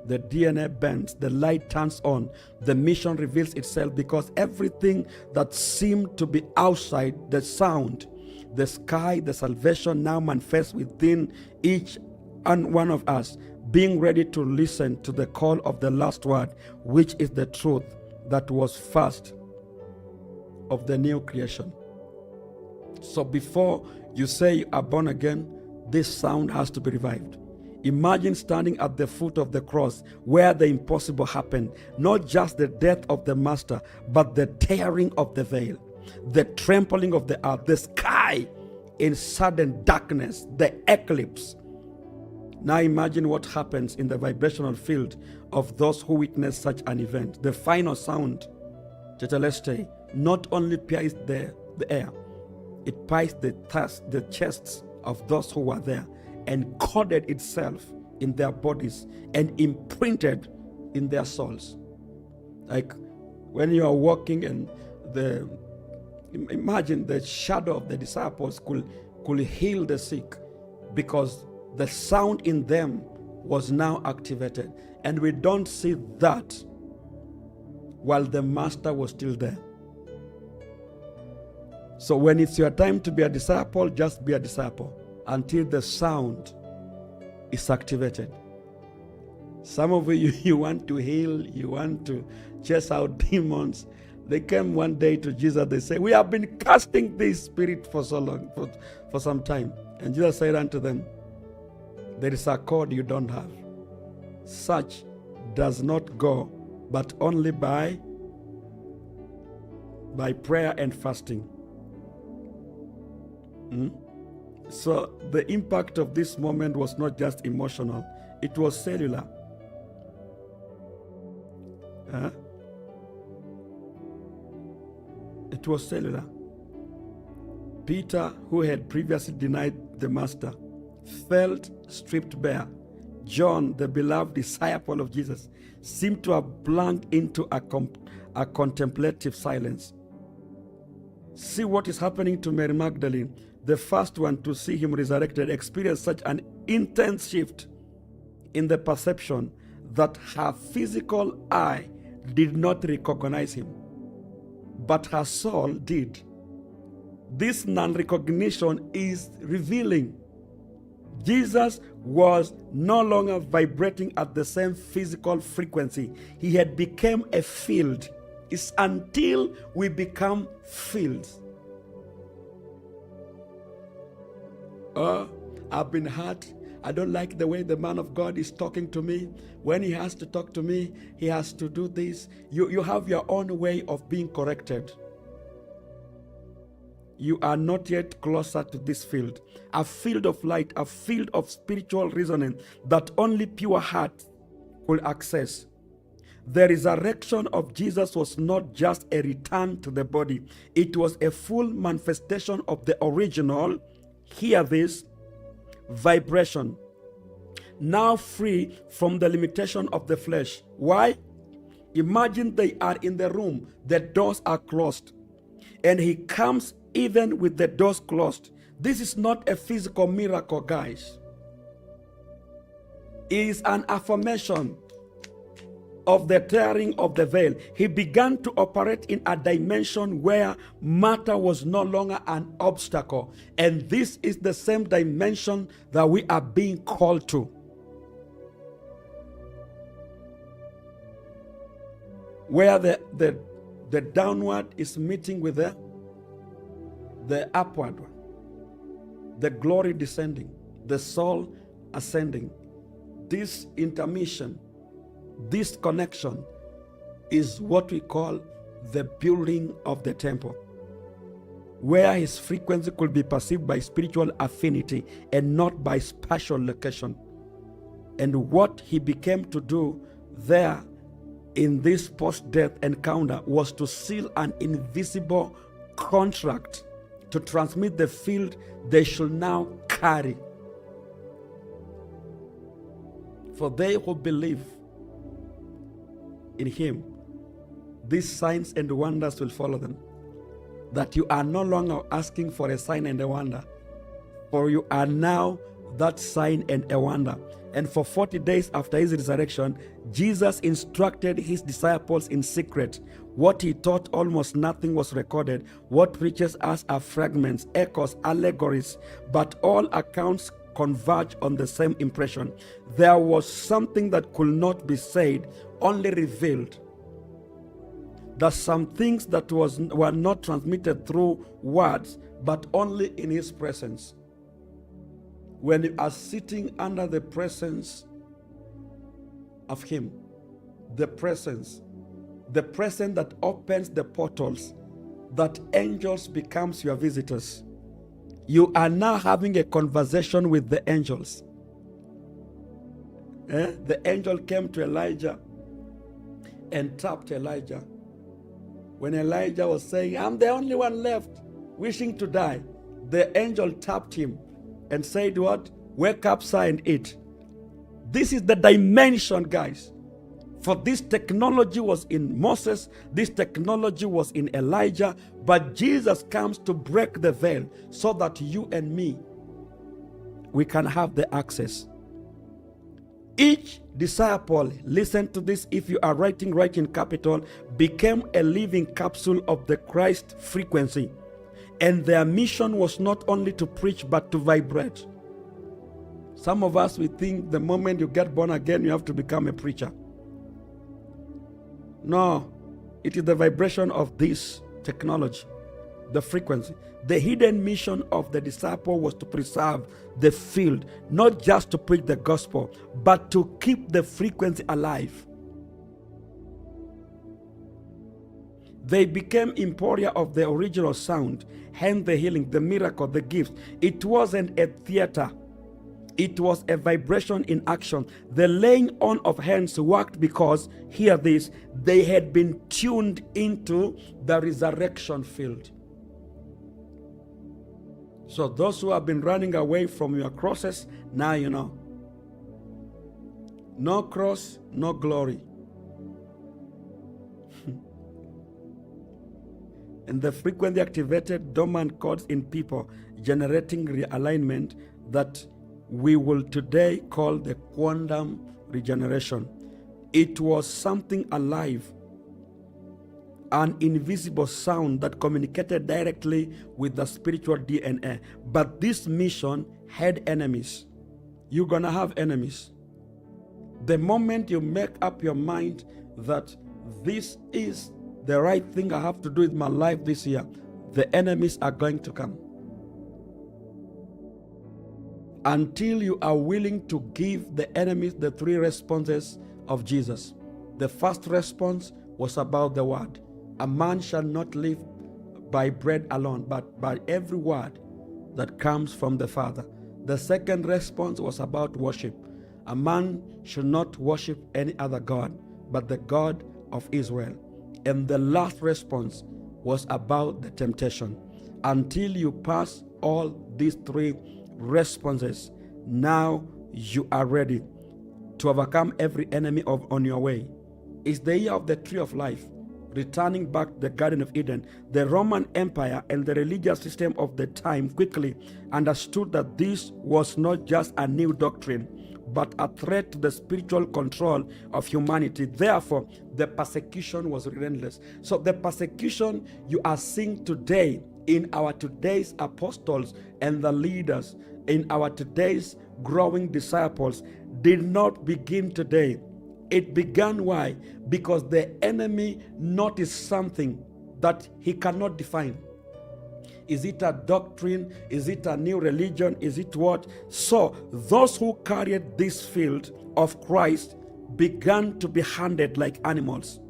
The DNA bends, the light turns on, the mission reveals itself, because everything that seemed to be outside, the sound, the sky, the salvation now manifests within each and one of us, being ready to listen to the call of the last word, which is the truth that was first of the new creation. So before you say you are born again, this sound has to be revived. Imagine standing at the foot of the cross where the impossible happened. Not just the death of the Master, but the tearing of the veil, the trampling of the earth, the sky in sudden darkness, the eclipse. Now imagine what happens in the vibrational field of those who witness such an event. The final sound, Tetelestai, not only pierced the air, it pierced the chests of those who were there, and coded itself in their bodies and imprinted in their souls. Like when you are walking and imagine the shadow of the disciples could heal the sick, because the sound in them was now activated. And we don't see that while the Master was still there. So when it's your time to be a disciple, just be a disciple until the sound is activated. Some of you want to heal, you want to chase out demons. They came one day to Jesus, they say, "We have been casting this spirit for so long, for some time." And Jesus said unto them, "There is a code you don't have. Such does not go, but only by prayer and fasting." So the impact of this moment was not just emotional, it was cellular. It was cellular. Peter, who had previously denied the Master, felt stripped bare. John, the beloved disciple of Jesus, seemed to have plunged into a contemplative silence. See what is happening to Mary Magdalene, the first one to see him resurrected, experienced such an intense shift in the perception that her physical eye did not recognize him, but her soul did. This non-recognition is revealing. Jesus was no longer vibrating at the same physical frequency. He had become a field. It's until we become fields. I've been hurt. I don't like the way the man of God is talking to me. When he has to talk to me, he has to do this. You have your own way of being corrected. You are not yet closer to this field. A field of light, a field of spiritual resonance that only pure hearts could access. The resurrection of Jesus was not just a return to the body. It was a full manifestation of the original, hear this, vibration. Now free from the limitation of the flesh. Why? Imagine they are in the room, the doors are closed, and he comes even with the doors closed. This is not a physical miracle, guys. It is an affirmation of the tearing of the veil. He began to operate in a dimension where matter was no longer an obstacle. And this is the same dimension that we are being called to. Where the downward is meeting with the upward one. The glory descending, the soul ascending. This intermission, this connection is what we call the building of the temple, where his frequency could be perceived by spiritual affinity and not by spatial location. And what he became to do there in this post-death encounter was to seal an invisible contract to transmit the field they should now carry. For they who believe in him, these signs and wonders will follow them. That you are no longer asking for a sign and a wonder, for you are now that sign and a wonder. And for 40 days after his resurrection, Jesus instructed his disciples in secret. What he taught, almost nothing was recorded. What reaches us are fragments, echoes, allegories, but all accounts converge on the same impression. There was something that could not be said, only revealed. That some things that were not transmitted through words, but only in his presence. When you are sitting under the presence of him, the presence that opens the portals, that angels becomes your visitors. You are now having a conversation with the angels. The angel came to Elijah and tapped Elijah. When Elijah was saying, I'm the only one left wishing to die, the angel tapped him and said what? Wake up, sir, and eat. This is the dimension, guys. For this technology was in Moses, this technology was in Elijah, but Jesus comes to break the veil so that you and me, we can have the access. Each disciple, listen to this, if you are writing right in capital, became a living capsule of the Christ frequency. And their mission was not only to preach, but to vibrate. Some of us, we think the moment you get born again, you have to become a preacher. No, it is the vibration of this technology, the frequency. The hidden mission of the disciple was to preserve the field, not just to preach the gospel, but to keep the frequency alive. They became emporia of the original sound, hence the healing, the miracle, the gifts. It wasn't a theater. It was a vibration in action. The laying on of hands worked because, hear this, they had been tuned into the resurrection field. So those who have been running away from your crosses, now you know. No cross, no glory. And the frequently activated dormant chords in people, generating realignment that we will today call the quantum regeneration. It was something alive, an invisible sound that communicated directly with the spiritual DNA. But this mission had enemies. You're gonna have enemies. The moment you make up your mind that this is the right thing I have to do with my life this year, the enemies are going to come. Until you are willing to give the enemies the three responses of Jesus. The first response was about the word. A man shall not live by bread alone, but by every word that comes from the Father. The second response was about worship. A man should not worship any other God but the God of Israel. And the last response was about the temptation. Until you pass all these three responses, now you are ready to overcome every enemy on your way. It's the year of the tree of life, returning back to the Garden of Eden. The Roman Empire and the religious system of the time quickly understood that this was not just a new doctrine, but a threat to the spiritual control of humanity. Therefore, the persecution was relentless. So the persecution you are seeing today in our today's apostles and the leaders, in our today's growing disciples, did not begin today. It began why? Because the enemy noticed something that he cannot define. Is it a doctrine? Is it a new religion? Is it what? So those who carried this field of Christ began to be handled like animals.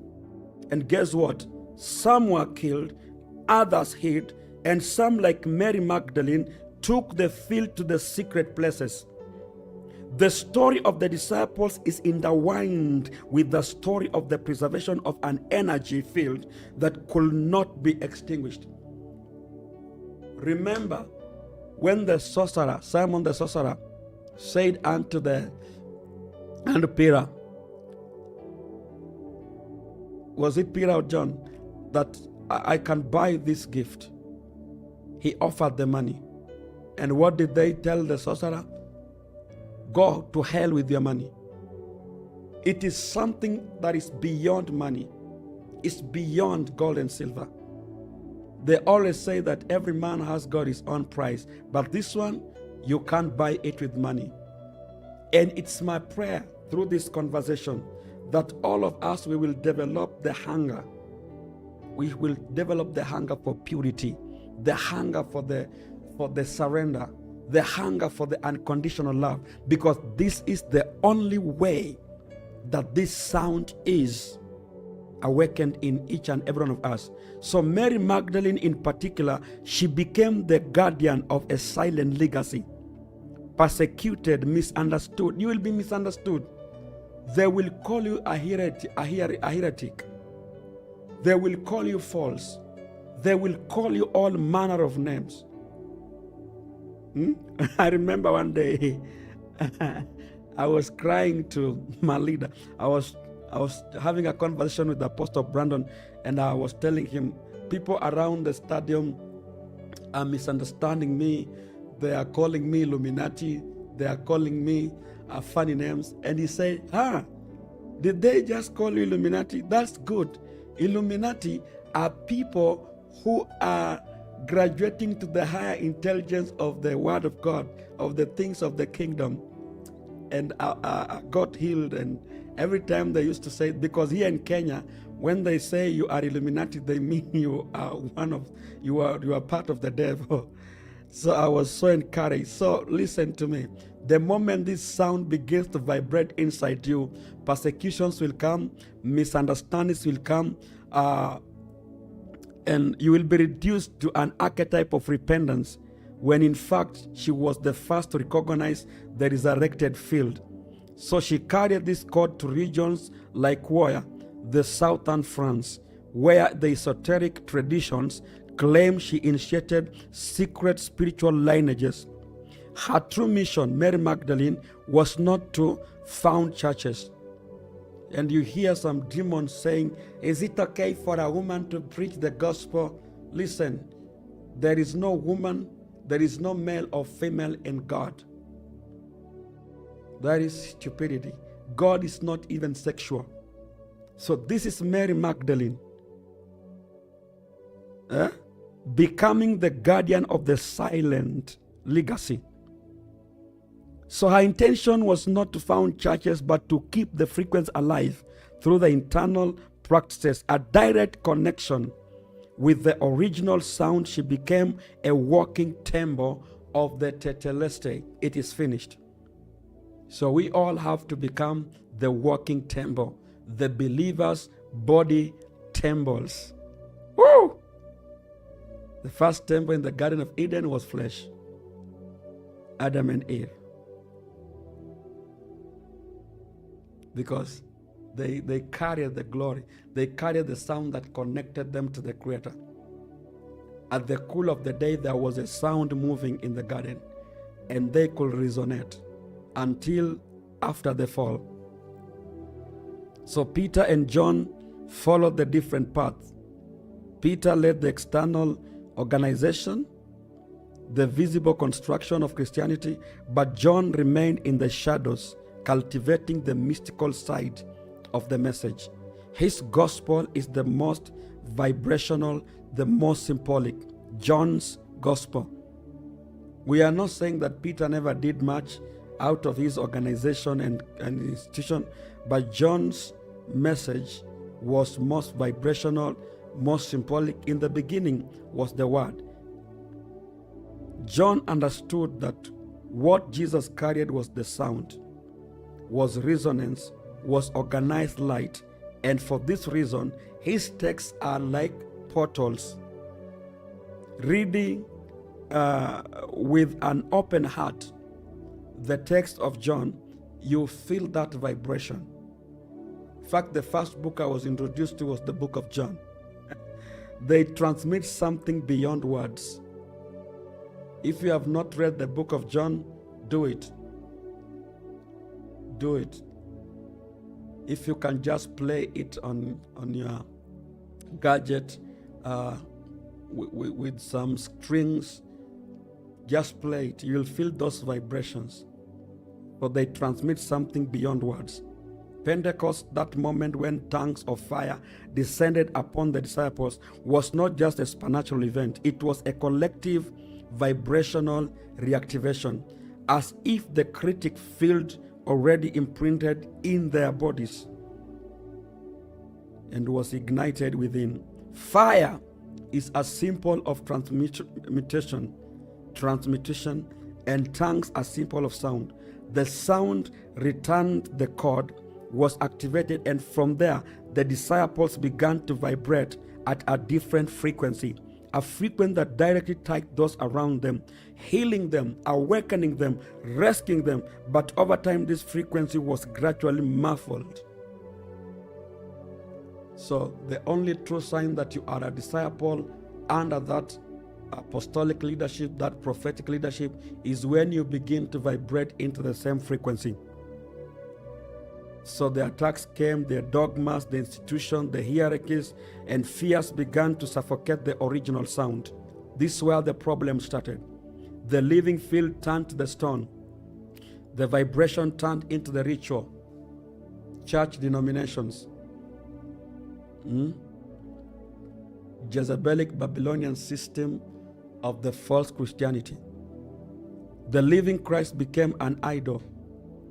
And guess what? Some were killed, others hid, and some, like Mary Magdalene, took the field to the secret places. The story of the disciples is intertwined with the story of the preservation of an energy field that could not be extinguished. Remember when the sorcerer, Simon the sorcerer, said unto Peter, was it Peter or John, that I can buy this gift? He offered the money. And what did they tell the sorcerer? Go to hell with your money. It is something that is beyond money. It's beyond gold and silver. They always say that every man has got his own price, but this one, you can't buy it with money. And it's my prayer through this conversation that all of us, we will develop the hunger. We will develop the hunger for purity, the hunger for the surrender, the hunger for the unconditional love, because this is the only way that this sound is awakened in each and every one of us. So Mary Magdalene in particular, she became the guardian of a silent legacy. Persecuted, misunderstood. You will be misunderstood. They will call you a heretic. They will call you false. They will call you all manner of names. I remember one day I was crying to my leader. I was having a conversation with Apostle Brandon, and I was telling him, people around the stadium are misunderstanding me. They are calling me Illuminati. They are calling me funny names. And he said, did they just call you Illuminati? That's good. Illuminati are people who are graduating to the higher intelligence of the Word of God, of the things of the kingdom. And I got healed. And every time they used to say, because here in Kenya, when they say you are Illuminati, they mean you are you are part of the devil. So I was so encouraged. So listen to me. The moment this sound begins to vibrate inside you, persecutions will come, misunderstandings will come, and you will be reduced to an archetype of repentance, when in fact she was the first to recognize the resurrected field. So she carried this code to regions like where the southern France, where the esoteric traditions claim she initiated secret spiritual lineages. Her true mission, Mary Magdalene, was not to found churches. And you hear some demons saying, is it okay for a woman to preach the gospel? Listen, there is no woman, there is no male or female in God. That is stupidity. God is not even sexual. So this is Mary Magdalene, becoming the guardian of the silent legacy. So her intention was not to found churches, but to keep the frequency alive through the internal practices, a direct connection with the original sound. She became a walking temple of the Tetelestai. It is finished. So we all have to become the walking temple, the believers' body temples. Woo! The first temple in the Garden of Eden was flesh. Adam and Eve. because they carried the glory. They carried the sound that connected them to the Creator. At the cool of the day, there was a sound moving in the garden, and they could resonate until after the fall. So Peter and John followed the different paths. Peter led the external organization, the visible construction of Christianity, but John remained in the shadows, cultivating the mystical side of the message. His gospel is the most vibrational, the most symbolic. John's gospel. We are not saying that Peter never did much out of his organization and institution, but John's message was most vibrational, most symbolic. In the beginning was the Word. John understood that what Jesus carried was the sound, was resonance, was organized light, and for this reason, his texts are like portals. Reading with an open heart the text of John, you feel that vibration. In fact, the first book I was introduced to was the book of John. They transmit something beyond words. If you have not read the book of John, do it. Do it. If you can just play it on your gadget with some strings, just play it. You'll feel those vibrations. But they transmit something beyond words. Pentecost, that moment when tongues of fire descended upon the disciples, was not just a supernatural event. It was a collective vibrational reactivation, as if the critic field already imprinted in their bodies and was ignited within. Fire is a symbol of transmutation, and tongues a symbol of sound. The sound returned, the chord was activated, and from there the disciples began to vibrate at a different frequency, a frequency that directly touched those around them, healing them, awakening them, rescuing them. But over time, this frequency was gradually muffled. So the only true sign that you are a disciple under that apostolic leadership, that prophetic leadership, is when you begin to vibrate into the same frequency. So the attacks came, the dogmas, the institution, the hierarchies, and fears began to suffocate the original sound. This is where the problem started. The living field turned to the stone. The vibration turned into the ritual. Church denominations. Jezebelic Babylonian system of the false Christianity. The living Christ became an idol,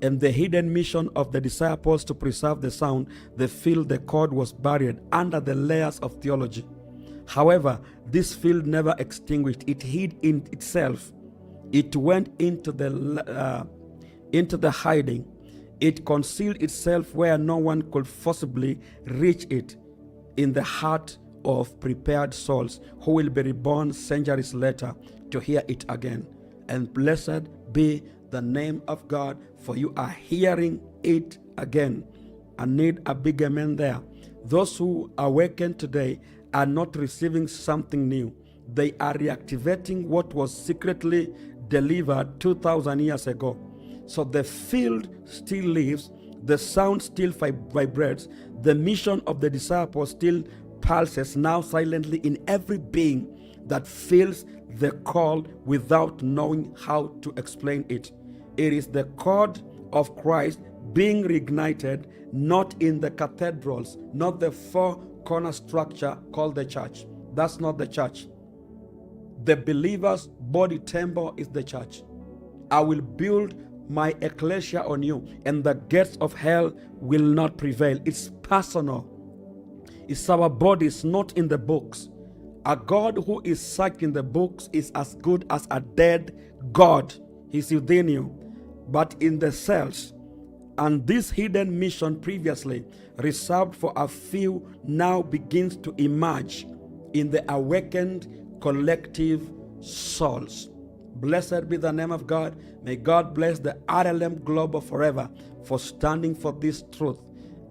and the hidden mission of the disciples to preserve the sound, the field, the chord was buried under the layers of theology. However, this field never extinguished. It hid in itself. It went into the hiding. It concealed itself where no one could forcibly reach it, in the heart of prepared souls who will be reborn centuries later to hear it again. And blessed be the name of God, for you are hearing it again. I need a big amen there. Those who awaken today are not receiving something new. They are reactivating what was secretly delivered 2,000 years ago. So the field still lives, the sound still vibrates, the mission of the disciples still pulses now silently in every being that feels the call without knowing how to explain it. It is the chord of Christ being reignited, not in the cathedrals, not the four-corner structure called the church. That's not the church. The believer's body temple is the church. I will build my ecclesia on you, and the gates of hell will not prevail. It's personal. It's our bodies, not in the books. A God who is sucked in the books is as good as a dead God. He's within you, but in the cells. And this hidden mission previously reserved for a few now begins to emerge in the awakened collective souls. Blessed be the name of God. May God bless the RLM Global forever for standing for this truth.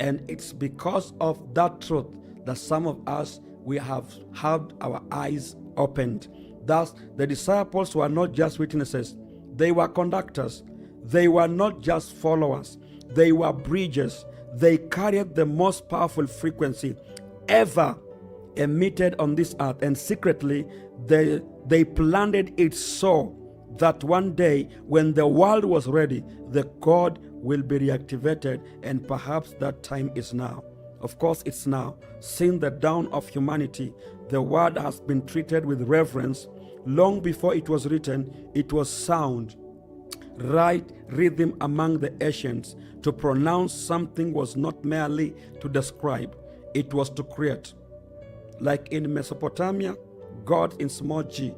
And it's because of that truth that some of us, we have had our eyes opened. Thus, the disciples were not just witnesses, they were conductors. They were not just followers, they were bridges. They carried the most powerful frequency ever emitted on this earth, and secretly they planted it so that one day when the world was ready, the God will be reactivated, and perhaps that time is now. Of course it's now. Since the dawn of humanity, the word has been treated with reverence. Long before it was written, it was sound, right rhythm among the ancients. To pronounce something was not merely to describe, it was to create. Like in Mesopotamia, God in small g,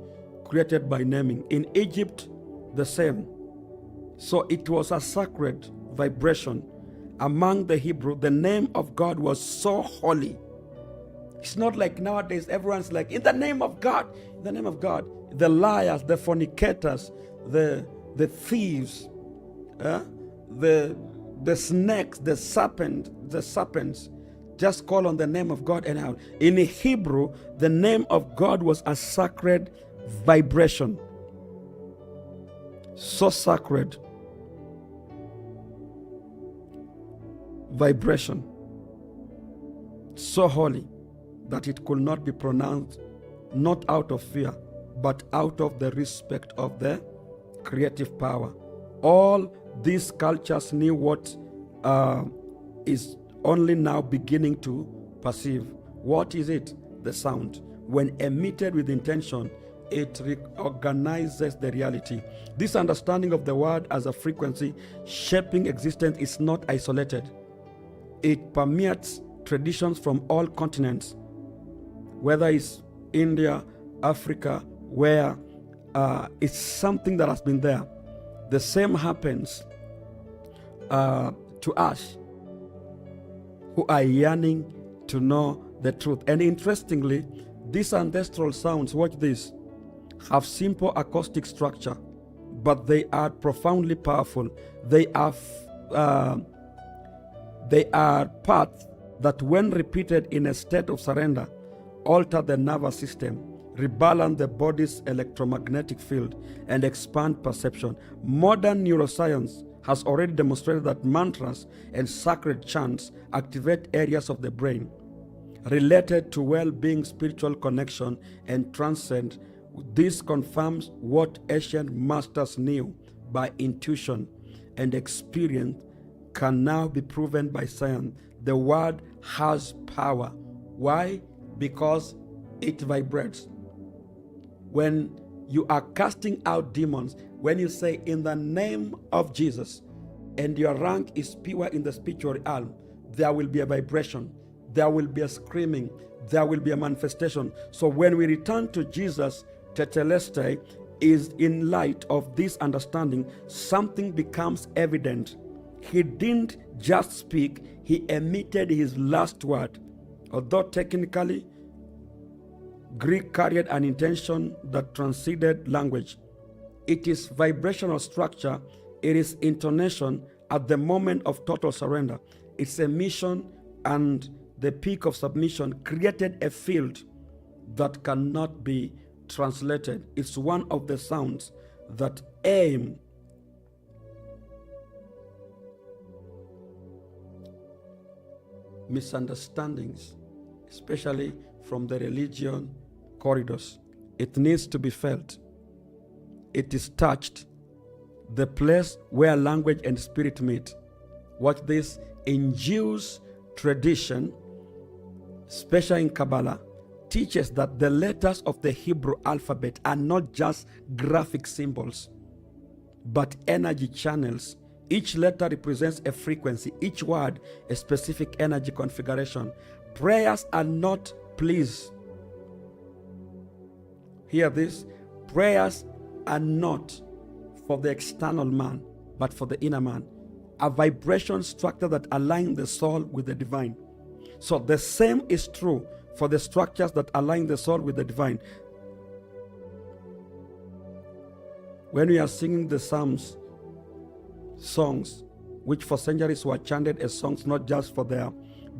created by naming. In Egypt, the same. So it was a sacred vibration. Among the Hebrew, the name of God was so holy. It's not like nowadays, everyone's like, in the name of God, in the name of God. The liars, the fornicators, the thieves, the snakes, the serpents, just call on the name of God anyhow. In Hebrew, the name of God was a sacred vibration. So sacred. Vibration. So holy that it could not be pronounced, not out of fear, but out of the respect of the creative power. All these cultures knew what is only now beginning to perceive. What is it? The sound. When emitted with intention, it reorganizes the reality. This understanding of the word as a frequency shaping existence is not isolated. It permeates traditions from all continents, whether it's India, Africa, where it's something that has been there. The same happens to us who are yearning to know the truth. And interestingly, these ancestral sounds, watch this, have simple acoustic structure, but they are profoundly powerful. They are paths that, when repeated in a state of surrender, alter the nervous system, rebalance the body's electromagnetic field, and expand perception. Modern neuroscience has already demonstrated that mantras and sacred chants activate areas of the brain related to well-being, spiritual connection, and transcend. This confirms what ancient masters knew by intuition and experience can now be proven by science. The word has power. Why? Because it vibrates. When you are casting out demons, when you say in the name of Jesus, and your rank is pure in the spiritual realm, there will be a vibration, there will be a screaming, there will be a manifestation. So when we return to Jesus, Tetelestai is in light of this understanding, something becomes evident. He didn't just speak, he emitted his last word. Although technically, Greek carried an intention that transcended language. It is vibrational structure, it is intonation at the moment of total surrender. Its emission and the peak of submission created a field that cannot be translated. It's one of the sounds that aim misunderstandings, especially from the religion corridors. It needs to be felt. It is touched. The place where language and spirit meet. Watch this. In Jews' tradition, especially in Kabbalah, teaches that the letters of the Hebrew alphabet are not just graphic symbols, but energy channels. Each letter represents a frequency, each word a specific energy configuration. Prayers are not please. Hear this. Prayers are not for the external man, but for the inner man. A vibration structure that aligns the soul with the divine. So the same is true for the structures that align the soul with the divine. When we are singing the Psalms, songs, which for centuries were chanted as songs not just for their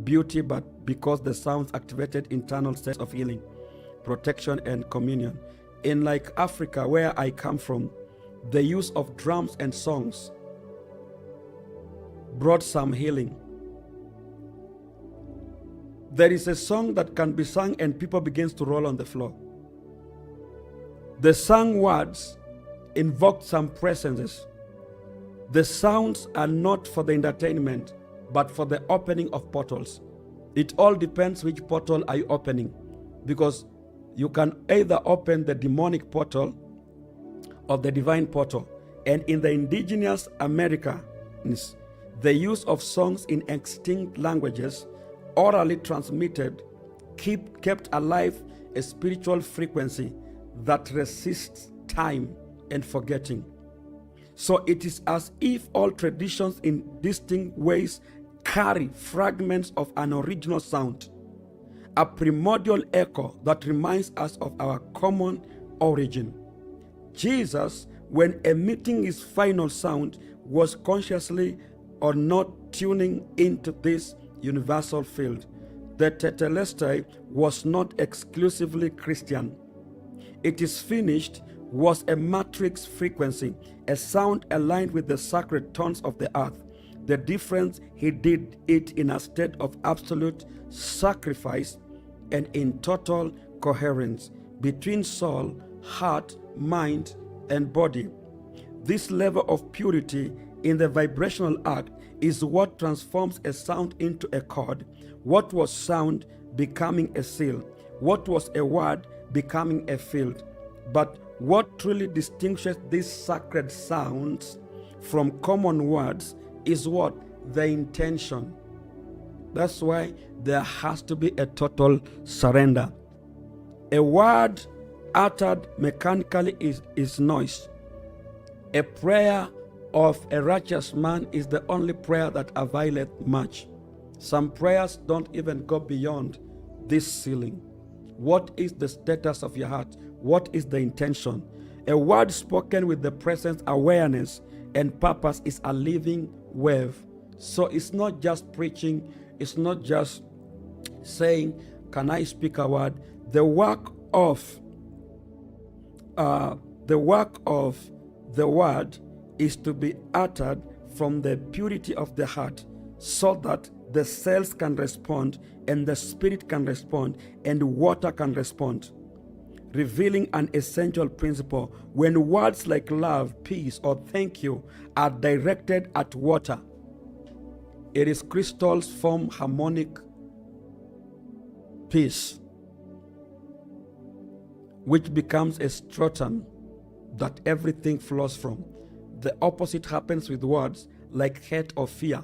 beauty, but because the sounds activated internal states of healing, protection, and communion. In like Africa, where I come from, the use of drums and songs brought some healing. There is a song that can be sung and people begin to roll on the floor. The sung words invoke some presences. The sounds are not for the entertainment, but for the opening of portals. It all depends which portal are you opening, because you can either open the demonic portal or the divine portal. And in the indigenous Americans, the use of songs in extinct languages, orally transmitted, kept alive a spiritual frequency that resists time and forgetting. So it is as if all traditions in distinct ways carry fragments of an original sound, a primordial echo that reminds us of our common origin. Jesus, when emitting his final sound, was consciously or not tuning into this universal field. The Tetelestai was not exclusively Christian. It is finished was a matrix frequency, a sound aligned with the sacred tones of the earth. The difference, he did it in a state of absolute sacrifice and in total coherence between soul, heart, mind, and body. This level of purity in the vibrational act is what transforms a sound into a chord, what was sound becoming a seal, what was a word becoming a field. But what truly distinguishes these sacred sounds from common words is what? The intention. That's why there has to be a total surrender. A word uttered mechanically is noise. A prayer of a righteous man is the only prayer that availeth much. Some prayers don't even go beyond this ceiling. What is the status of your heart? What is the intention? A word spoken with the presence, awareness, and purpose is a living wave. So it's not just preaching. It's not just saying, can I speak a word? The work of the word is to be uttered from the purity of the heart, so that the cells can respond and the spirit can respond and water can respond, revealing an essential principle. When words like love, peace, or thank you are directed at water, it is crystals form harmonic peace, which becomes a stratum that everything flows from. The opposite happens with words like hate or fear.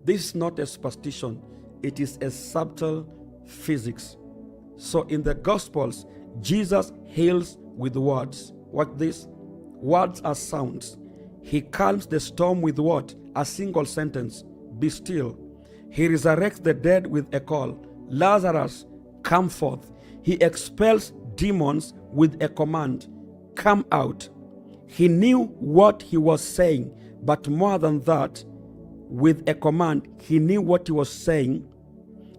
This is not a superstition. It is a subtle physics. So in the Gospels, Jesus heals with words. What this? Words are sounds. He calms the storm with what? A single sentence. Be still. He resurrects the dead with a call. Lazarus, come forth. He expels demons with a command. Come out. He knew what he was saying, but more than that, with a command, he knew what he was saying,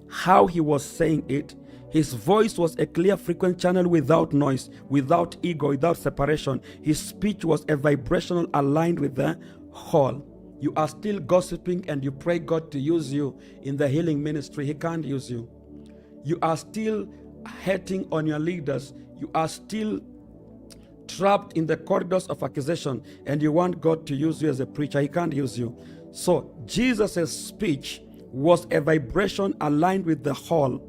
how he was saying it. His voice was a clear frequent channel without noise, without ego, without separation. His speech was a vibrational aligned with the whole. You are still gossiping and you pray God to use you in the healing ministry. He can't use you. You are still hating on your leaders. You are still trapped in the corridors of accusation and you want God to use you as a preacher. He can't use you. So Jesus' speech was a vibration aligned with the whole,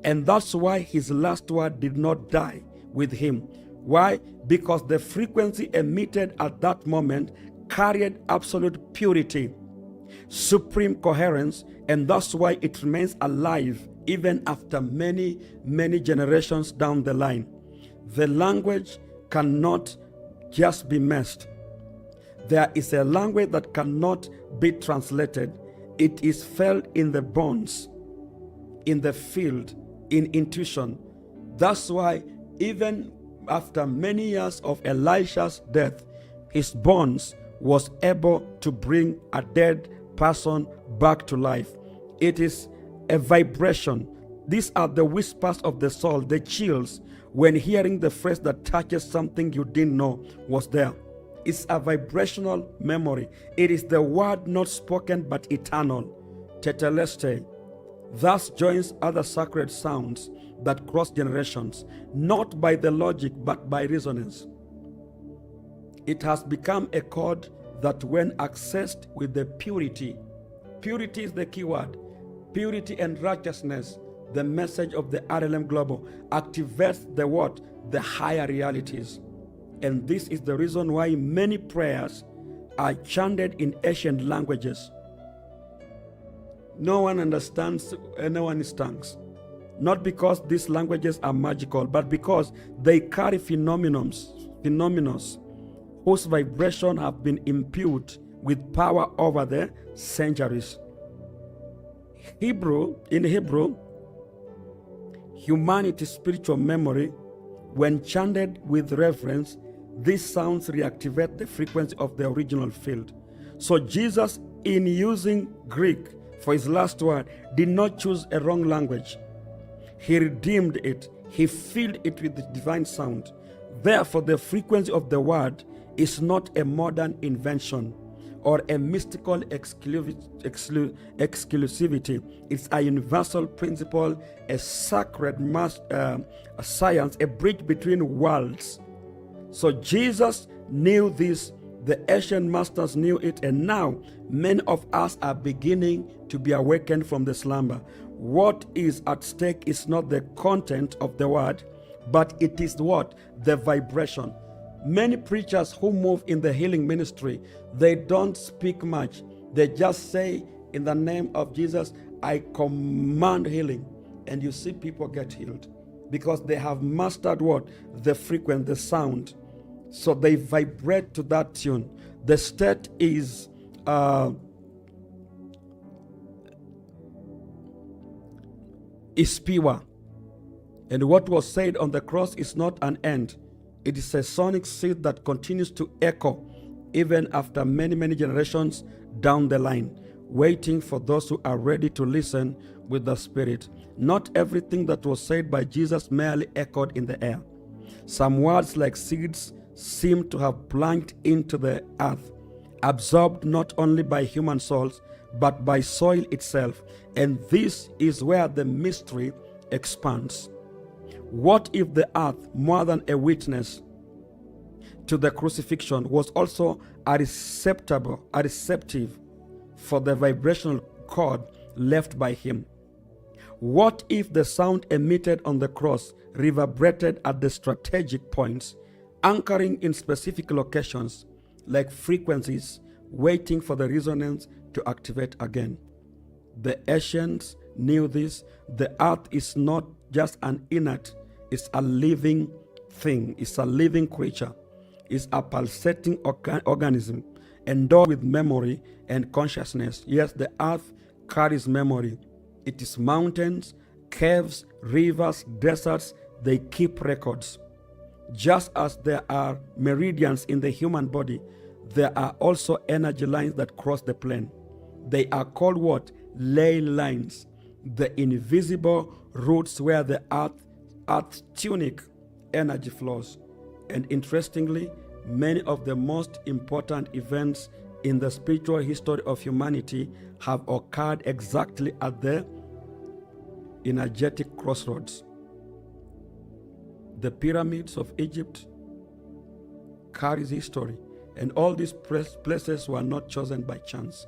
and that's why his last word did not die with him. Why? Because the frequency emitted at that moment carried absolute purity, supreme coherence, and that's why it remains alive even after many, many generations down the line. The language cannot just be messed. There is a language that cannot be translated. It is felt in the bones, in the field, in intuition. That's why even after many years of Elisha's death, his bones was able to bring a dead person back to life. It is a vibration. These are the whispers of the soul, the chills when hearing the phrase that touches something you didn't know was there. It's a vibrational memory. It is the word not spoken but eternal. Tetelestai thus joins other sacred sounds that cross generations, not by the logic but by resonance. It has become a chord that, when accessed with the purity is the key word, purity and righteousness, the message of the RLM Global activates the what? The higher realities. And this is the reason why many prayers are chanted in ancient languages. No one understands anyone's tongues. Not because these languages are magical, but because they carry phenomena whose vibration have been imbued with power over the centuries. In Hebrew, humanity's spiritual memory, when chanted with reverence, these sounds reactivate the frequency of the original field. So Jesus, in using Greek for his last word, did not choose a wrong language. He redeemed it. He filled it with the divine sound. Therefore, the frequency of the word is not a modern invention or a mystical exclusivity. It's a universal principle, a sacred a science, a bridge between worlds. So Jesus knew this, the ancient masters knew it, and now many of us are beginning to be awakened from the slumber. What is at stake is not the content of the word, but it is what? The vibration. Many preachers who move in the healing ministry, they don't speak much. They just say, in the name of Jesus, I command healing. And you see people get healed because they have mastered what? The frequency, the sound. So they vibrate to that tune. The state is pure. And what was said on the cross is not an end. It is a sonic seed that continues to echo even after many, many generations down the line, waiting for those who are ready to listen with the Spirit. Not everything that was said by Jesus merely echoed in the air. Some words, like seeds, seem to have plunged into the earth, absorbed not only by human souls, but by soil itself. And this is where the mystery expands. What if the earth, more than a witness to the crucifixion, was also a receptive for the vibrational chord left by him? What if the sound emitted on the cross reverberated at the strategic points, anchoring in specific locations like frequencies, waiting for the resonance to activate again? The ancients knew this. The earth is not just an inert, it's a living thing, it's a living creature, it's a pulsating organism endowed with memory and consciousness. Yes, the earth carries memory. It is mountains, caves, rivers, deserts, they keep records. Just as there are meridians in the human body, there are also energy lines that cross the plane. They are called what? Ley lines. The invisible routes where the earth's tunic energy flows. And interestingly, many of the most important events in the spiritual history of humanity have occurred exactly at the energetic crossroads. The pyramids of Egypt carries history, and all these places were not chosen by chance.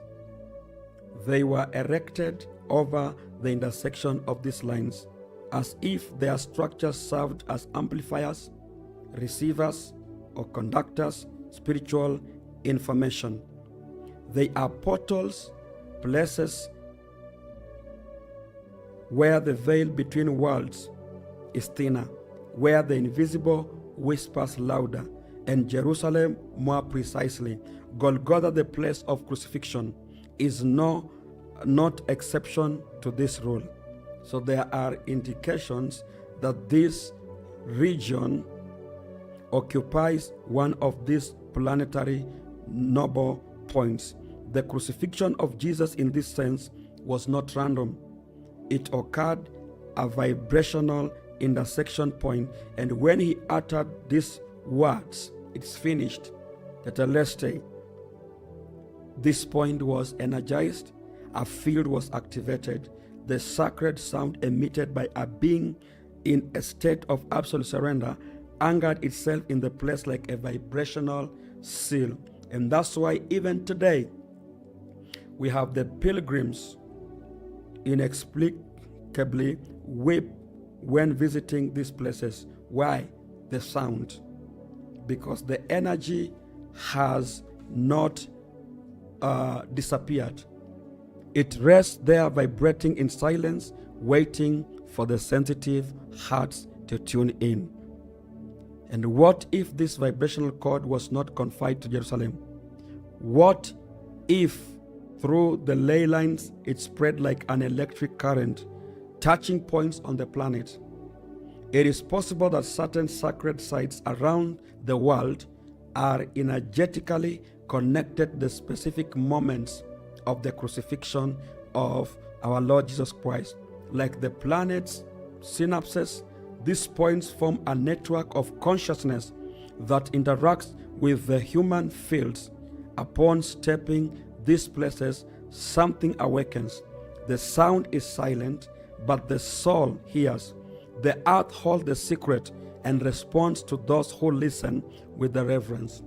They were erected over the intersection of these lines, as if their structures served as amplifiers, receivers, or conductors, spiritual information. They are portals, places where the veil between worlds is thinner, where the invisible whispers louder, and Jerusalem more precisely. Golgotha, the place of crucifixion, is not exception to this rule. So there are indications that this region occupies one of these planetary noble points. The crucifixion of Jesus in this sense was not random. It occurred a vibrational intersection point, and when he uttered these words, "It's finished," Tetelestai, this point was energized, a field was activated. The sacred sound emitted by a being in a state of absolute surrender anchored itself in the place like a vibrational seal. And that's why even today we have the pilgrims inexplicably weep when visiting these places. Why? The sound. Because the energy has not disappeared. It rests there vibrating in silence, waiting for the sensitive hearts to tune in. And what if this vibrational cord was not confined to Jerusalem? What if through the ley lines it spread like an electric current, touching points on the planet? It is possible that certain sacred sites around the world are energetically connected to the specific moments of the crucifixion of our Lord Jesus Christ. Like the planet's synapses, these points form a network of consciousness that interacts with the human fields. Upon stepping these places, something awakens. The sound is silent, but the soul hears. The earth holds the secret and responds to those who listen with the reverence.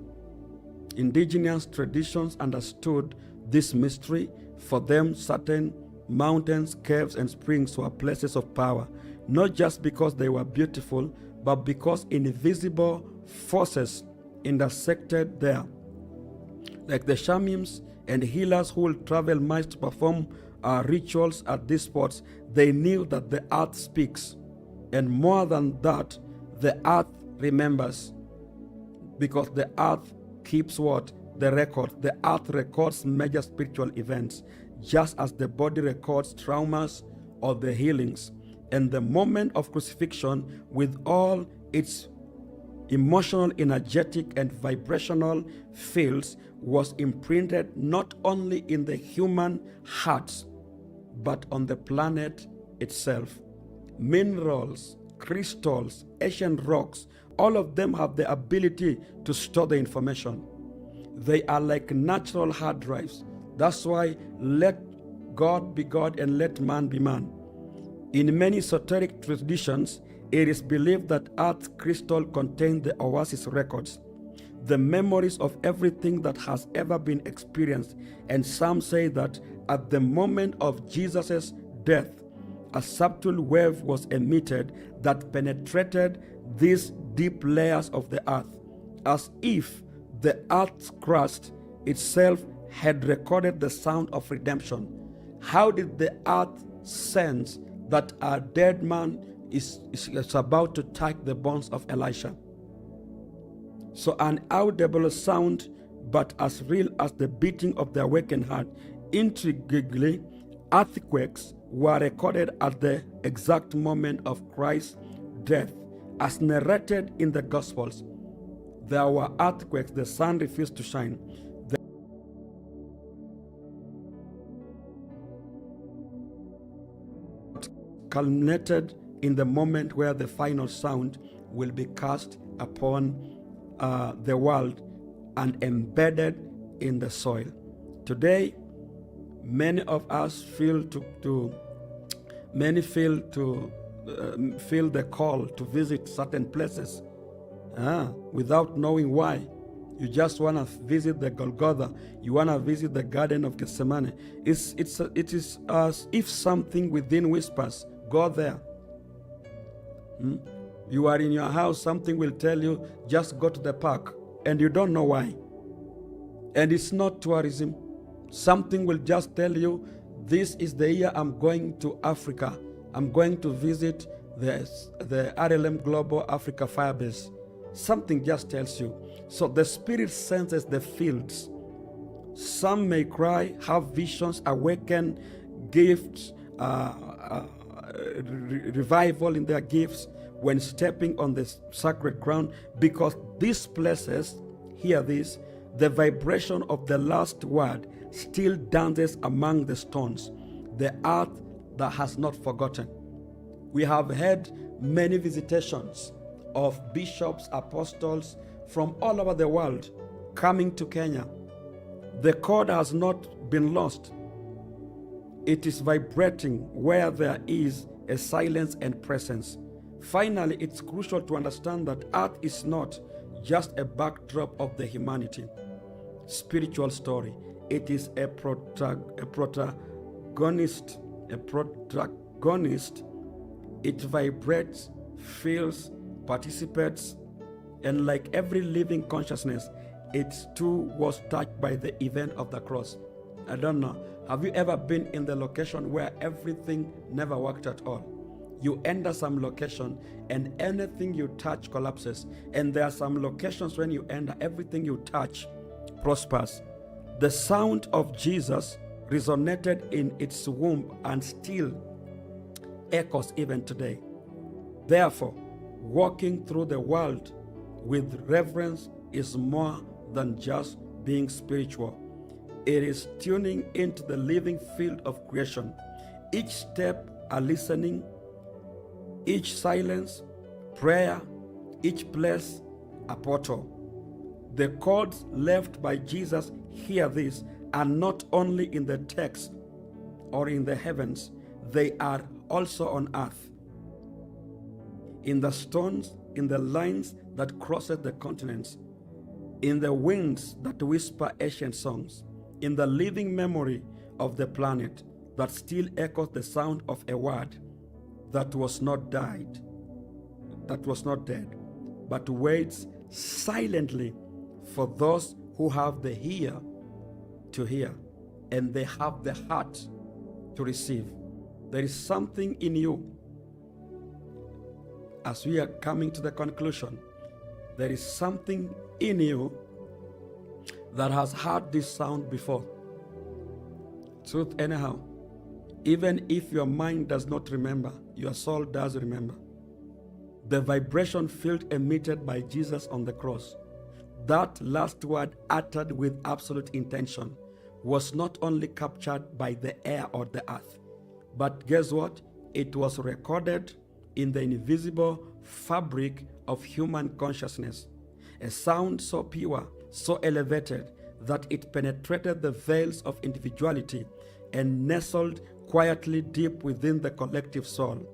Indigenous traditions understood this mystery. For them, certain mountains, caves, and springs were places of power, not just because they were beautiful, but because invisible forces intersected there. Like the shamans and healers who will travel miles to perform rituals at these spots, they knew that the earth speaks. And more than that, the earth remembers. Because the earth keeps what? The record. The earth records major spiritual events, just as the body records traumas or the healings. And the moment of crucifixion, with all its emotional, energetic, and vibrational fields, was imprinted not only in the human hearts, but on the planet itself. Minerals, crystals, ancient rocks, all of them have the ability to store the information. They are like natural hard drives. That's why let God be God and let man be man. In many esoteric traditions, it is believed that Earth's crystal contains the Oasis records, the memories of everything that has ever been experienced. And some say that at the moment of Jesus' death, a subtle wave was emitted that penetrated these deep layers of the earth, as if the earth's crust itself had recorded the sound of redemption. How did the earth sense that a dead man is about to touch the bones of Elisha? So an audible sound, but as real as the beating of the awakened heart. Intriguingly, earthquakes were recorded at the exact moment of Christ's death, as narrated in the Gospels. There were earthquakes, the sun refused to shine. The culminated in the moment where the final sound will be cast upon the world and embedded in the soil. Today, many of us feel the call to visit certain places without knowing why. You just want to visit the Golgotha. You want to visit the Garden of Gethsemane. It is as if something within whispers, go there. You are in your house, something will tell you, just go to the park, and you don't know why. And it's not tourism. Something will just tell you, this is the year I'm going to Africa. I'm going to visit the RLM Global Africa FIREBASE. Something just tells you. So the spirit senses the fields. Some may cry, have visions, awaken gifts, revival in their gifts when stepping on the sacred ground, because these places hear this, the vibration of the last word still dances among the stones, the earth that has not forgotten. We have had many visitations of bishops, apostles from all over the world coming to Kenya. The chord has not been lost. It is vibrating where there is a silence and presence. Finally, it's crucial to understand that earth is not just a backdrop of the humanity spiritual story. It is a protagonist. It vibrates, feels, participates, and like every living consciousness, it too was touched by the event of the cross. I don't know. Have you ever been in the location where everything never worked at all? You enter some location and anything you touch collapses. And there are some locations when you enter, everything you touch prospers. The sound of Jesus resonated in its womb and still echoes even today. Therefore, walking through the world with reverence is more than just being spiritual. It is tuning into the living field of creation. Each step a listening, each silence, prayer, each place a portal. The chords left by Jesus, hear this, are not only in the text or in the heavens, they are also on earth. In the stones, in the lines that crosses the continents, in the winds that whisper ancient songs, in the living memory of the planet that still echoes the sound of a word that was not dead, but waits silently for those who have the ear to hear and they have the heart to receive. There is something in you. As we are coming to the conclusion, there is something in you that has heard this sound before. Truth anyhow, even if your mind does not remember, your soul does remember. The vibration field emitted by Jesus on the cross, that last word uttered with absolute intention, was not only captured by the air or the earth, but guess what? It was recorded in the invisible fabric of human consciousness. A sound so pure, so elevated, that it penetrated the veils of individuality and nestled quietly deep within the collective soul.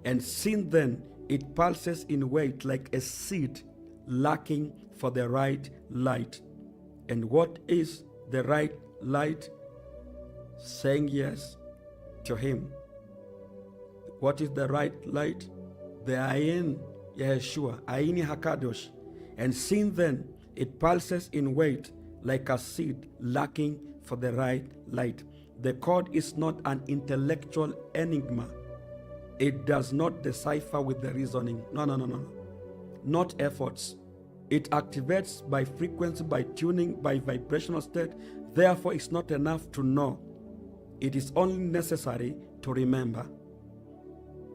And since then, it pulses in weight like a seed lacking for the right light. And what is the right light? Saying yes to Him. What is the right light? The Ayin Yeshua, Ayin Hakadosh. And since then, it pulses in weight like a seed lacking for the right light. The chord is not an intellectual enigma. It does not decipher with the reasoning. No. Not efforts. It activates by frequency, by tuning, by vibrational state. Therefore, it's not enough to know. It is only necessary to remember.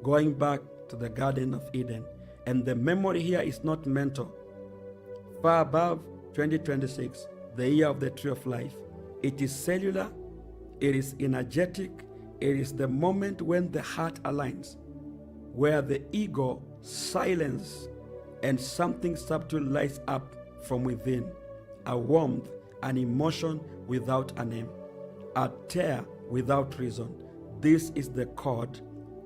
Going back to the Garden of Eden. And the memory here is not mental. Far above 2026, the year of the tree of life. It is cellular, it is energetic, it is the moment when the heart aligns, where the ego silences and something subtle lights up from within, a warmth, an emotion without a name, a tear without reason. This is the chord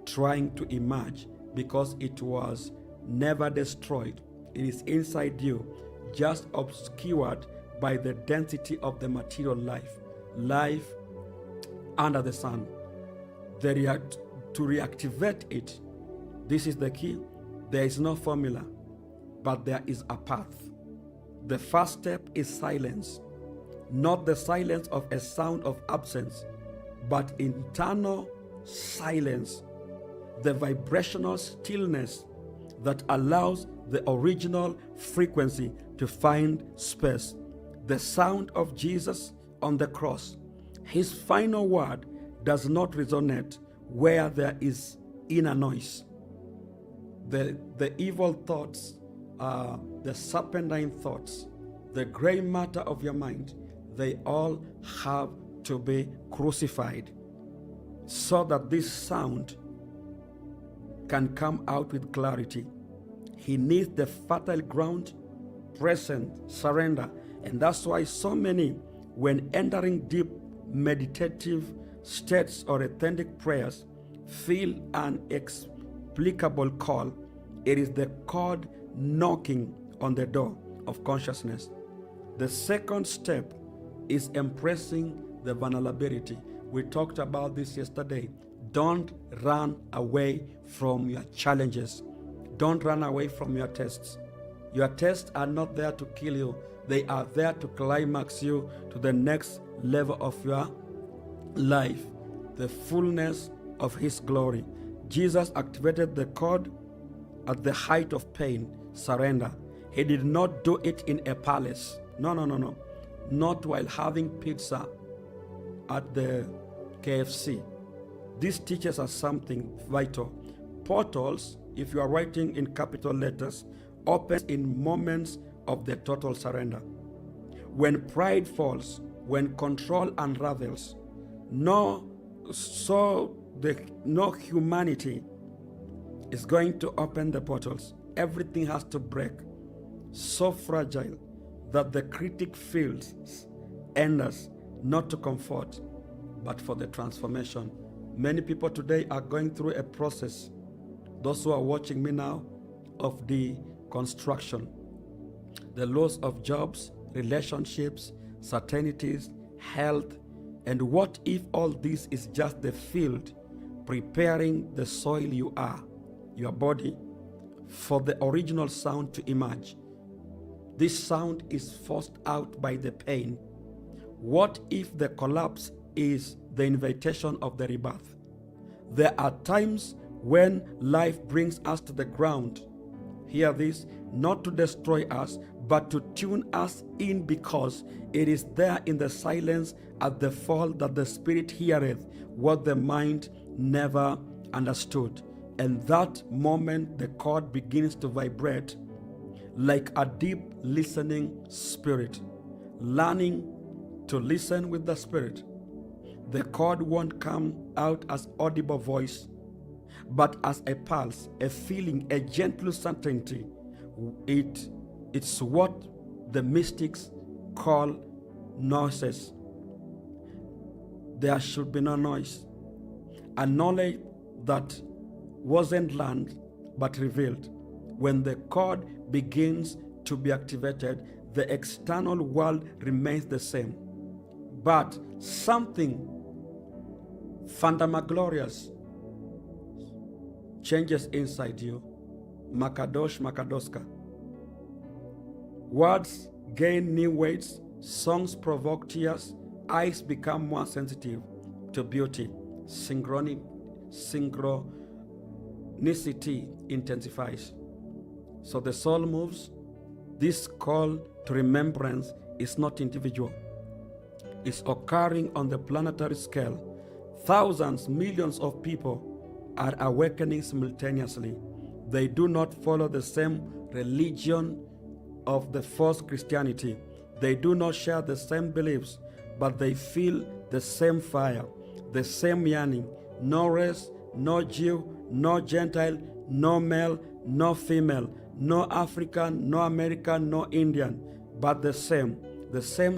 trying to emerge because it was never destroyed. It is inside you, just obscured by the density of the material life under the sun. To reactivate it, this is the key. There is no formula, but there is a path. The first step is silence, not the silence of a sound of absence, but internal silence, the vibrational stillness that allows the original frequency to find space. The sound of Jesus on the cross, His final word does not resonate where there is inner noise. The evil thoughts, the serpentine thoughts, the gray matter of your mind, they all have to be crucified so that this sound can come out with clarity. He needs the fertile ground, present, surrender. And that's why so many, when entering deep meditative states or authentic prayers, feel an inexplicable call. It is the God knocking on the door of consciousness. The second step is embracing the vulnerability. We talked about this yesterday. Don't run away from your challenges. Don't run away from your tests. Your tests are not there to kill you. They are there to climax you to the next level of your life, the fullness of His glory. Jesus activated the cord at the height of pain, surrender. He did not do it in a palace. No. Not while having pizza at the KFC. This teaches us something vital. Portals, if you are writing in capital letters, open in moments of the total surrender. When pride falls, when control unravels, no humanity is going to open the portals. Everything has to break. So fragile that the critic feels endless, not to comfort, but for the transformation. Many people today are going through a process, those who are watching me now, of deconstruction. The loss of jobs, relationships, certainties, health, and what if all this is just the field preparing the soil you are, your body, for the original sound to emerge? This sound is forced out by the pain. What if the collapse is the invitation of the rebirth? There are times when life brings us to the ground. Hear this, not to destroy us, but to tune us in, because it is there in the silence at the fall that the spirit heareth what the mind never understood. And that moment the cord begins to vibrate like a deep listening spirit. Learning to listen with the spirit. The cord won't come out as audible voice, but as a pulse, a feeling, a gentle certainty. It's what the mystics call noises. There should be no noise. A knowledge that wasn't learned but revealed. When the cord begins to be activated, the external world remains the same. But something phantasmaglorious changes inside you. Makadosh, Makadoska. Words gain new weights, songs provoke tears, eyes become more sensitive to beauty. Synchronicity intensifies. So the soul moves. This call to remembrance is not individual. It's occurring on the planetary scale. Thousands, millions of people are awakening simultaneously. They do not follow the same religion of the false Christianity. They do not share the same beliefs, but they feel the same fire, the same yearning. No race, no Jew, no Gentile, no male, no female, no African, no American, no Indian, but the same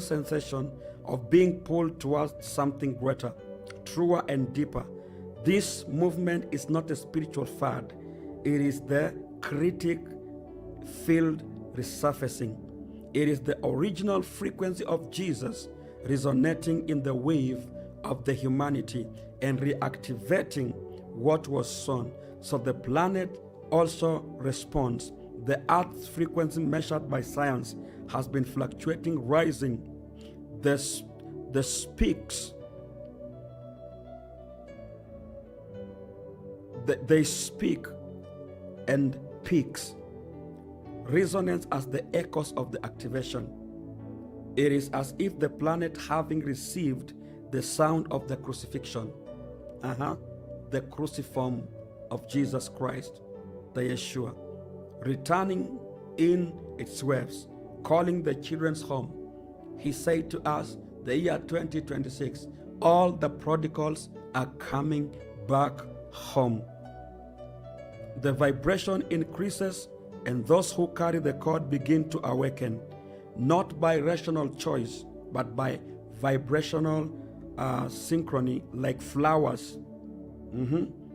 sensation of being pulled towards something greater, truer and deeper. This movement is not a spiritual fad. It is the critic field resurfacing. It is the original frequency of Jesus resonating in the wave of the humanity and reactivating what was sown. So the planet also responds. The Earth's frequency measured by science has been fluctuating, rising. The speaks. They speak and peaks. Resonance as the echoes of the activation. It is as if the planet, having received the sound of the crucifixion, the cruciform of Jesus Christ, the Yeshua, returning in its waves, calling the children's home. He said to us, the year 2026, all the prodigals are coming back home. The vibration increases, and those who carry the cord begin to awaken, not by rational choice, but by vibrational synchrony, like flowers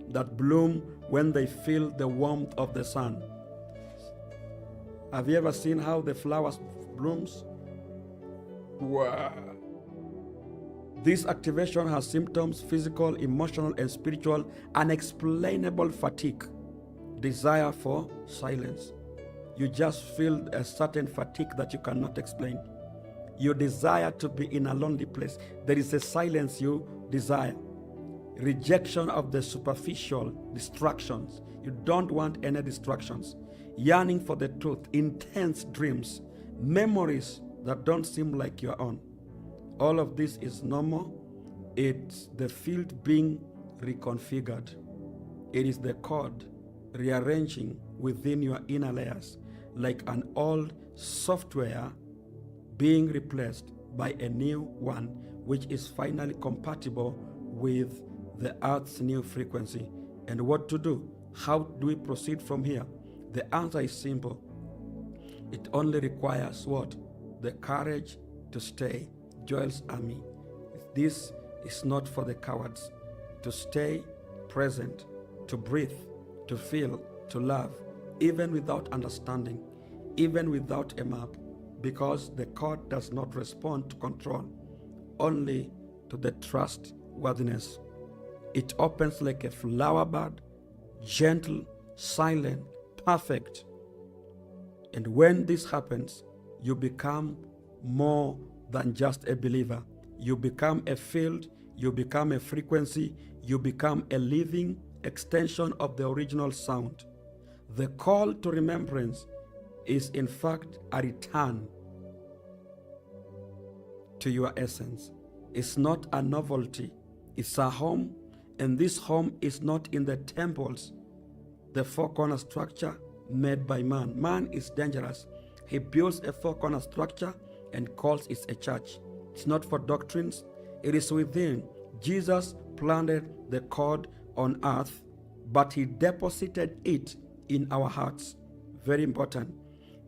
that bloom when they feel the warmth of the sun. Have you ever seen how the flowers blooms? Wow. This activation has symptoms: physical, emotional, and spiritual, unexplainable fatigue, desire for silence. You just feel a certain fatigue that you cannot explain. You desire to be in a lonely place. There is a silence you desire. Rejection of the superficial distractions. You don't want any distractions. Yearning for the truth. Intense dreams. Memories that don't seem like your own. All of this is normal. It's the field being reconfigured. It is the cord rearranging within your inner layers, like an old software being replaced by a new one, which is finally compatible with the Earth's new frequency. And what to do? How do we proceed from here? The answer is simple. It only requires what? The courage to stay. Joel's army. This is not for the cowards. To stay present, to breathe, to feel, to love, even without understanding, even without a map, because the cord does not respond to control, only to the trustworthiness. It opens like a flower bud, gentle, silent, perfect. And when this happens, you become more than just a believer. You become a field, you become a frequency, you become a living extension of the original sound. The call to remembrance is in fact a return to your essence. It's not a novelty, it's a home, and this home is not in the temples, the four-corner structure made by man. Man is dangerous. He builds a four-corner structure and calls it a church. It's not for doctrines, it is within. Jesus planted the cord on earth, but he deposited it in our hearts. Very important.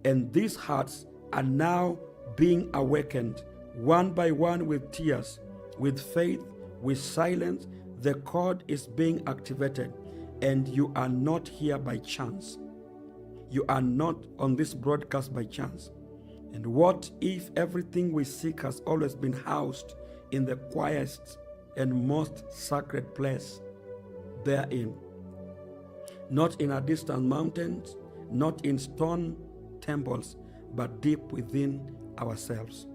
And these hearts are now being awakened one by one with tears, with faith, with silence. The cord is being activated, and you are not here by chance. You are not on this broadcast by chance. And what if everything we seek has always been housed in the quietest and most sacred place therein? Not in a distant mountains, not in stone temples, but deep within ourselves.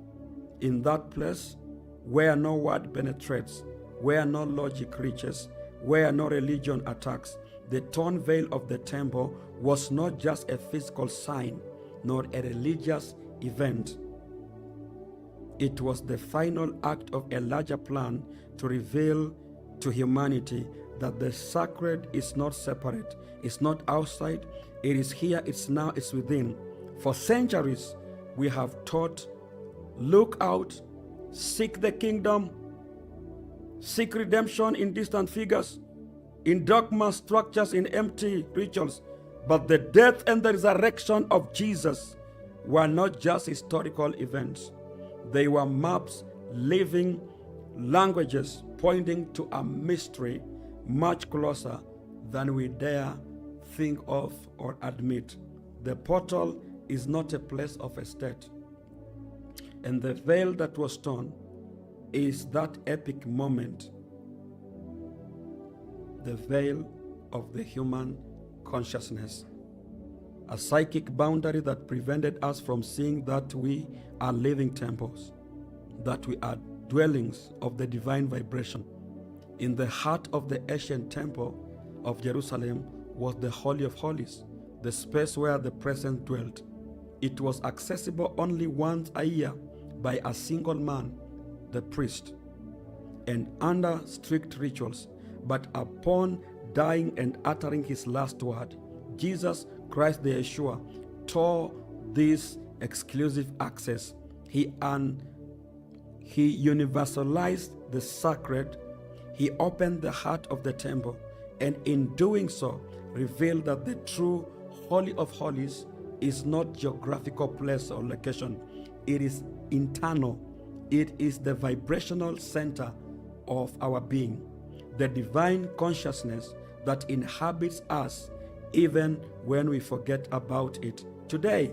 In that place where no word penetrates, where no logic reaches, where no religion attacks, the torn veil of the temple was not just a physical sign, nor a religious event. It was the final act of a larger plan to reveal to humanity that the sacred is not separate, it's not outside, it is here, it's now, it's within. For centuries, we have taught, look out, seek the kingdom, seek redemption in distant figures, in dogma structures, in empty rituals. But the death and the resurrection of Jesus were not just historical events. They were maps, living languages, pointing to a mystery much closer than we dare think of or admit. The portal is not a place of a state. And the veil that was torn is that epic moment, the veil of the human consciousness, a psychic boundary that prevented us from seeing that we are living temples, that we are dwellings of the divine vibration. In the heart of the ancient temple of Jerusalem was the Holy of Holies, the space where the presence dwelt. It was accessible only once a year by a single man, the priest, and under strict rituals. But upon dying and uttering his last word, Jesus Christ the Yeshua tore this exclusive access. He universalized the sacred. He opened the heart of the temple, and in doing so, revealed that the true Holy of Holies is not geographical place or location. It is internal. It is the vibrational center of our being, the divine consciousness that inhabits us even when we forget about it. Today,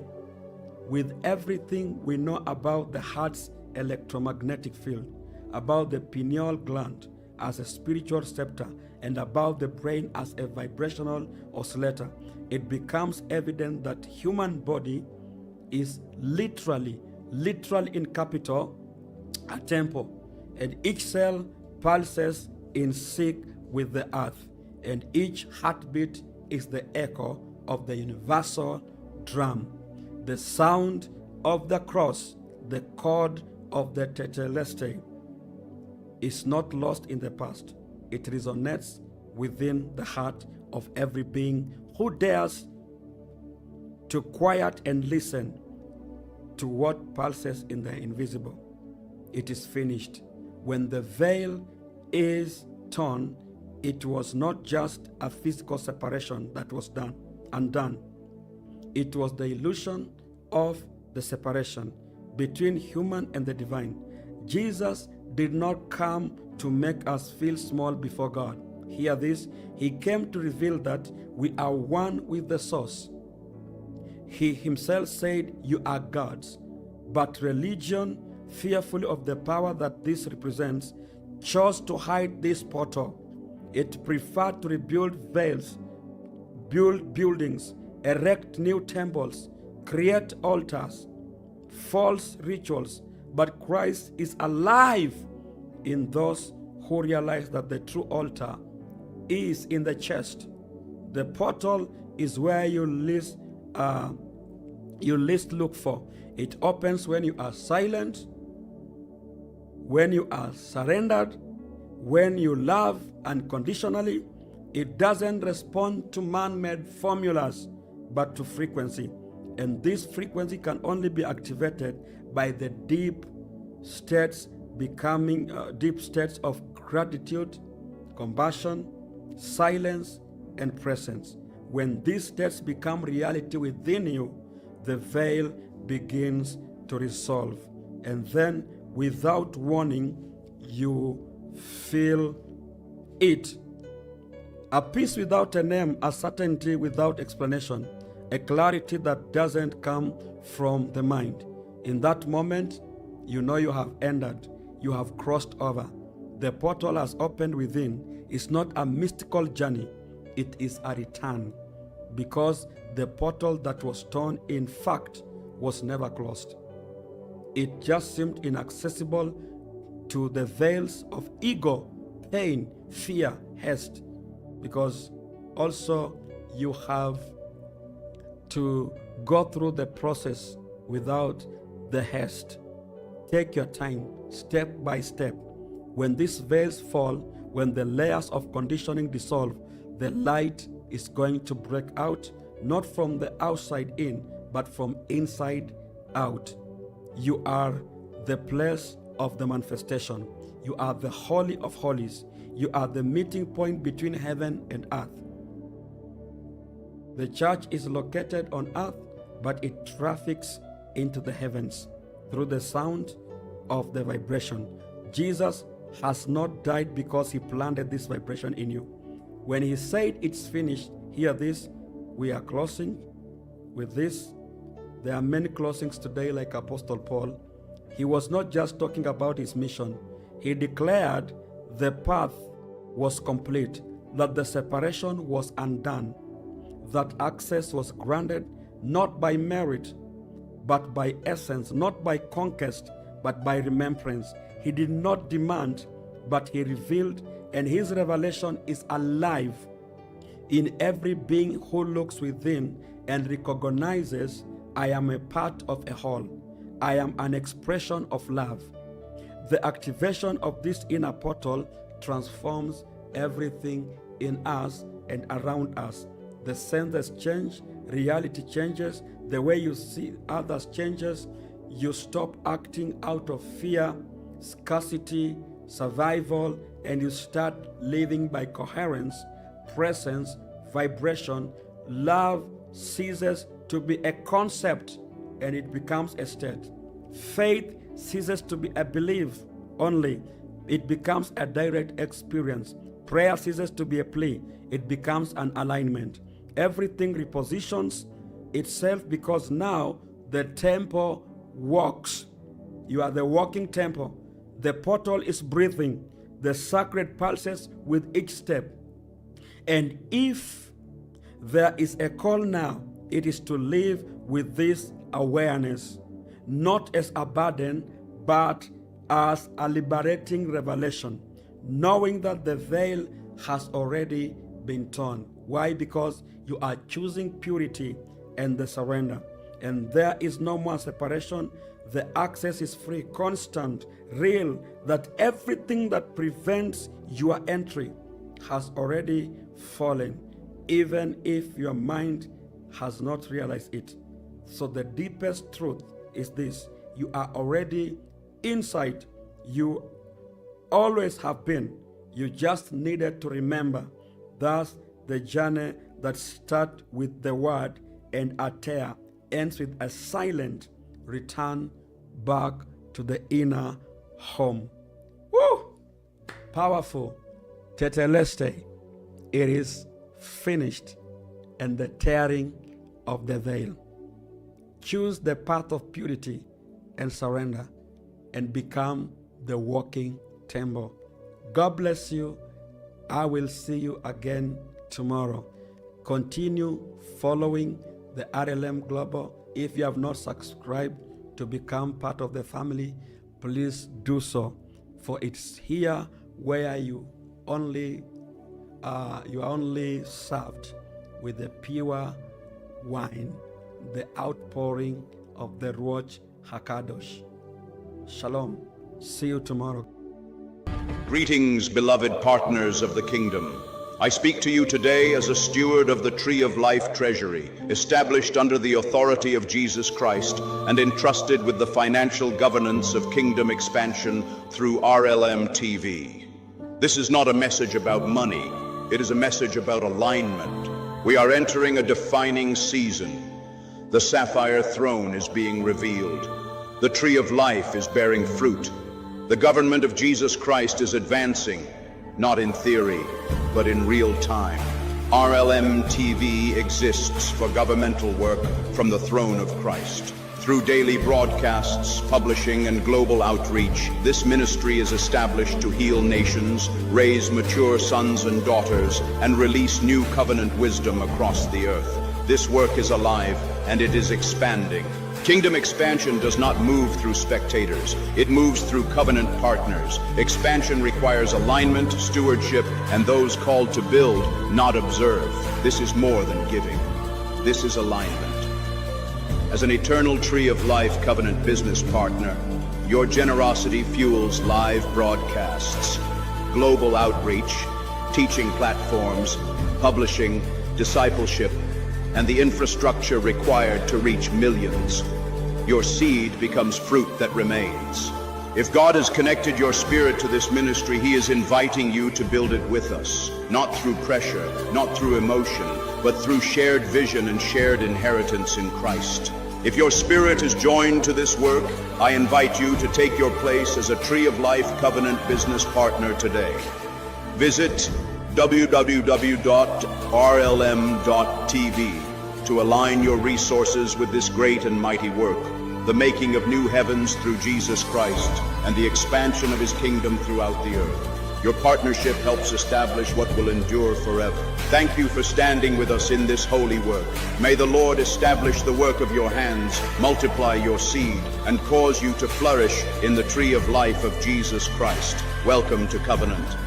with everything we know about the heart's electromagnetic field, about the pineal gland as a spiritual scepter, and about the brain as a vibrational oscillator, it becomes evident that human body is literally in capital, a temple, and each cell pulses in sync with the earth, and each heartbeat is the echo of the universal drum. The sound of the cross, the chord of the Tetelestai, is not lost in the past. It resonates within the heart of every being who dares to quiet and listen to what pulses in the invisible. It is finished. When the veil is torn, it was not just a physical separation that was undone. It was the illusion of the separation between human and the divine. Jesus did not come to make us feel small before God. Hear this. He came to reveal that we are one with the source. He himself said, "You are gods." But religion, fearful of the power that this represents, chose to hide this portal. It preferred to rebuild veils, build buildings, erect new temples, create altars, false rituals. But Christ is alive in those who realize that the true altar is in the chest. The portal is where you least look for. It opens when you are silent, when you are surrendered, when you love unconditionally. It doesn't respond to man-made formulas, but to frequency. And this frequency can only be activated by the deep states of gratitude, compassion, silence, and presence. When these states become reality within you, the veil begins to resolve. And then, without warning, you feel it. A peace without a name, a certainty without explanation, a clarity that doesn't come from the mind. In that moment, you know you have ended, you have crossed over. The portal has opened within. It's not a mystical journey, it is a return. Because the portal that was torn, in fact, was never closed. It just seemed inaccessible to the veils of ego, pain, fear, haste. Because also you have to go through the process without the haste. Take your time, step by step. When these veils fall, when the layers of conditioning dissolve, the light is going to break out, not from the outside in, but from inside out. You are the place of the manifestation. You are the Holy of Holies. You are the meeting point between heaven and earth. The church is located on earth, but it traffics into the heavens through the sound of the vibration. Jesus has not died because he planted this vibration in you. When he said it's finished, hear this, we are closing with this. There are many closings today, like Apostle Paul. He was not just talking about his mission. He declared the path was complete, that the separation was undone, that access was granted not by merit, but by essence, not by conquest, but by remembrance. He did not demand, but he revealed, and his revelation is alive in every being who looks within and recognizes, I am a part of a whole. I am an expression of love. The activation of this inner portal transforms everything in us and around us. the senses change, reality changes, the way you see others changes. You stop acting out of fear, scarcity, survival, and you start living by coherence, presence, vibration. Love ceases to be a concept and it becomes a state. Faith ceases to be a belief only. It becomes a direct experience. Prayer ceases to be a plea. It becomes an alignment. Everything repositions itself because now the temple walks. You are the walking temple. The portal is breathing. The sacred pulses with each step. And if there is a call now, it is to live with this awareness, not as a burden, but as a liberating revelation, knowing that the veil has already been torn. Why? Because you are choosing purity and the surrender. And there is no more separation. The access is free, constant, real, that everything that prevents your entry has already fallen, even if your mind has not realized it. So the deepest truth is this: you are already inside. You always have been. You just needed to remember. Thus, the journey that starts with the word and a tear ends with a silent return back to the inner home. Woo! Powerful. Tetelestai. It is finished, and the tearing of the veil. Choose the path of purity and surrender and become the walking temple. God bless you. I will see you again tomorrow. Continue following the RLM Global. If you have not subscribed to become part of the family, please do so. For it's here where you are only served with the pure wine, the outpouring of the Ruach HaKadosh. Shalom. See you tomorrow. Greetings, beloved partners of the kingdom. I speak to you today as a steward of the Tree of Life Treasury, established under the authority of Jesus Christ and entrusted with the financial governance of kingdom expansion through RLM TV. This is not a message about money. It is a message about alignment. We are entering a defining season. The sapphire throne is being revealed. The tree of life is bearing fruit. The government of Jesus Christ is advancing, not in theory, but in real time. RLM TV exists for governmental work from the throne of Christ. Through daily broadcasts, publishing, and global outreach, this ministry is established to heal nations, raise mature sons and daughters, and release new covenant wisdom across the earth. This work is alive, and it is expanding. Kingdom expansion does not move through spectators. It moves through covenant partners. Expansion requires alignment, stewardship, and those called to build, not observe. This is more than giving. This is alignment. As an eternal Tree of Life covenant business partner, your generosity fuels live broadcasts, global outreach, teaching platforms, publishing, discipleship, and the infrastructure required to reach millions. Your seed becomes fruit that remains. If God has connected your spirit to this ministry, He is inviting you to build it with us, not through pressure, not through emotion, but through shared vision and shared inheritance in Christ. If your spirit is joined to this work, I invite you to take your place as a Tree of Life covenant business partner today. Visit www.rlm.tv to align your resources with this great and mighty work, the making of new heavens through Jesus Christ and the expansion of His kingdom throughout the earth. Your partnership helps establish what will endure forever. Thank you for standing with us in this holy work. May the Lord establish the work of your hands, multiply your seed, and cause you to flourish in the tree of life of Jesus Christ. Welcome to Covenant.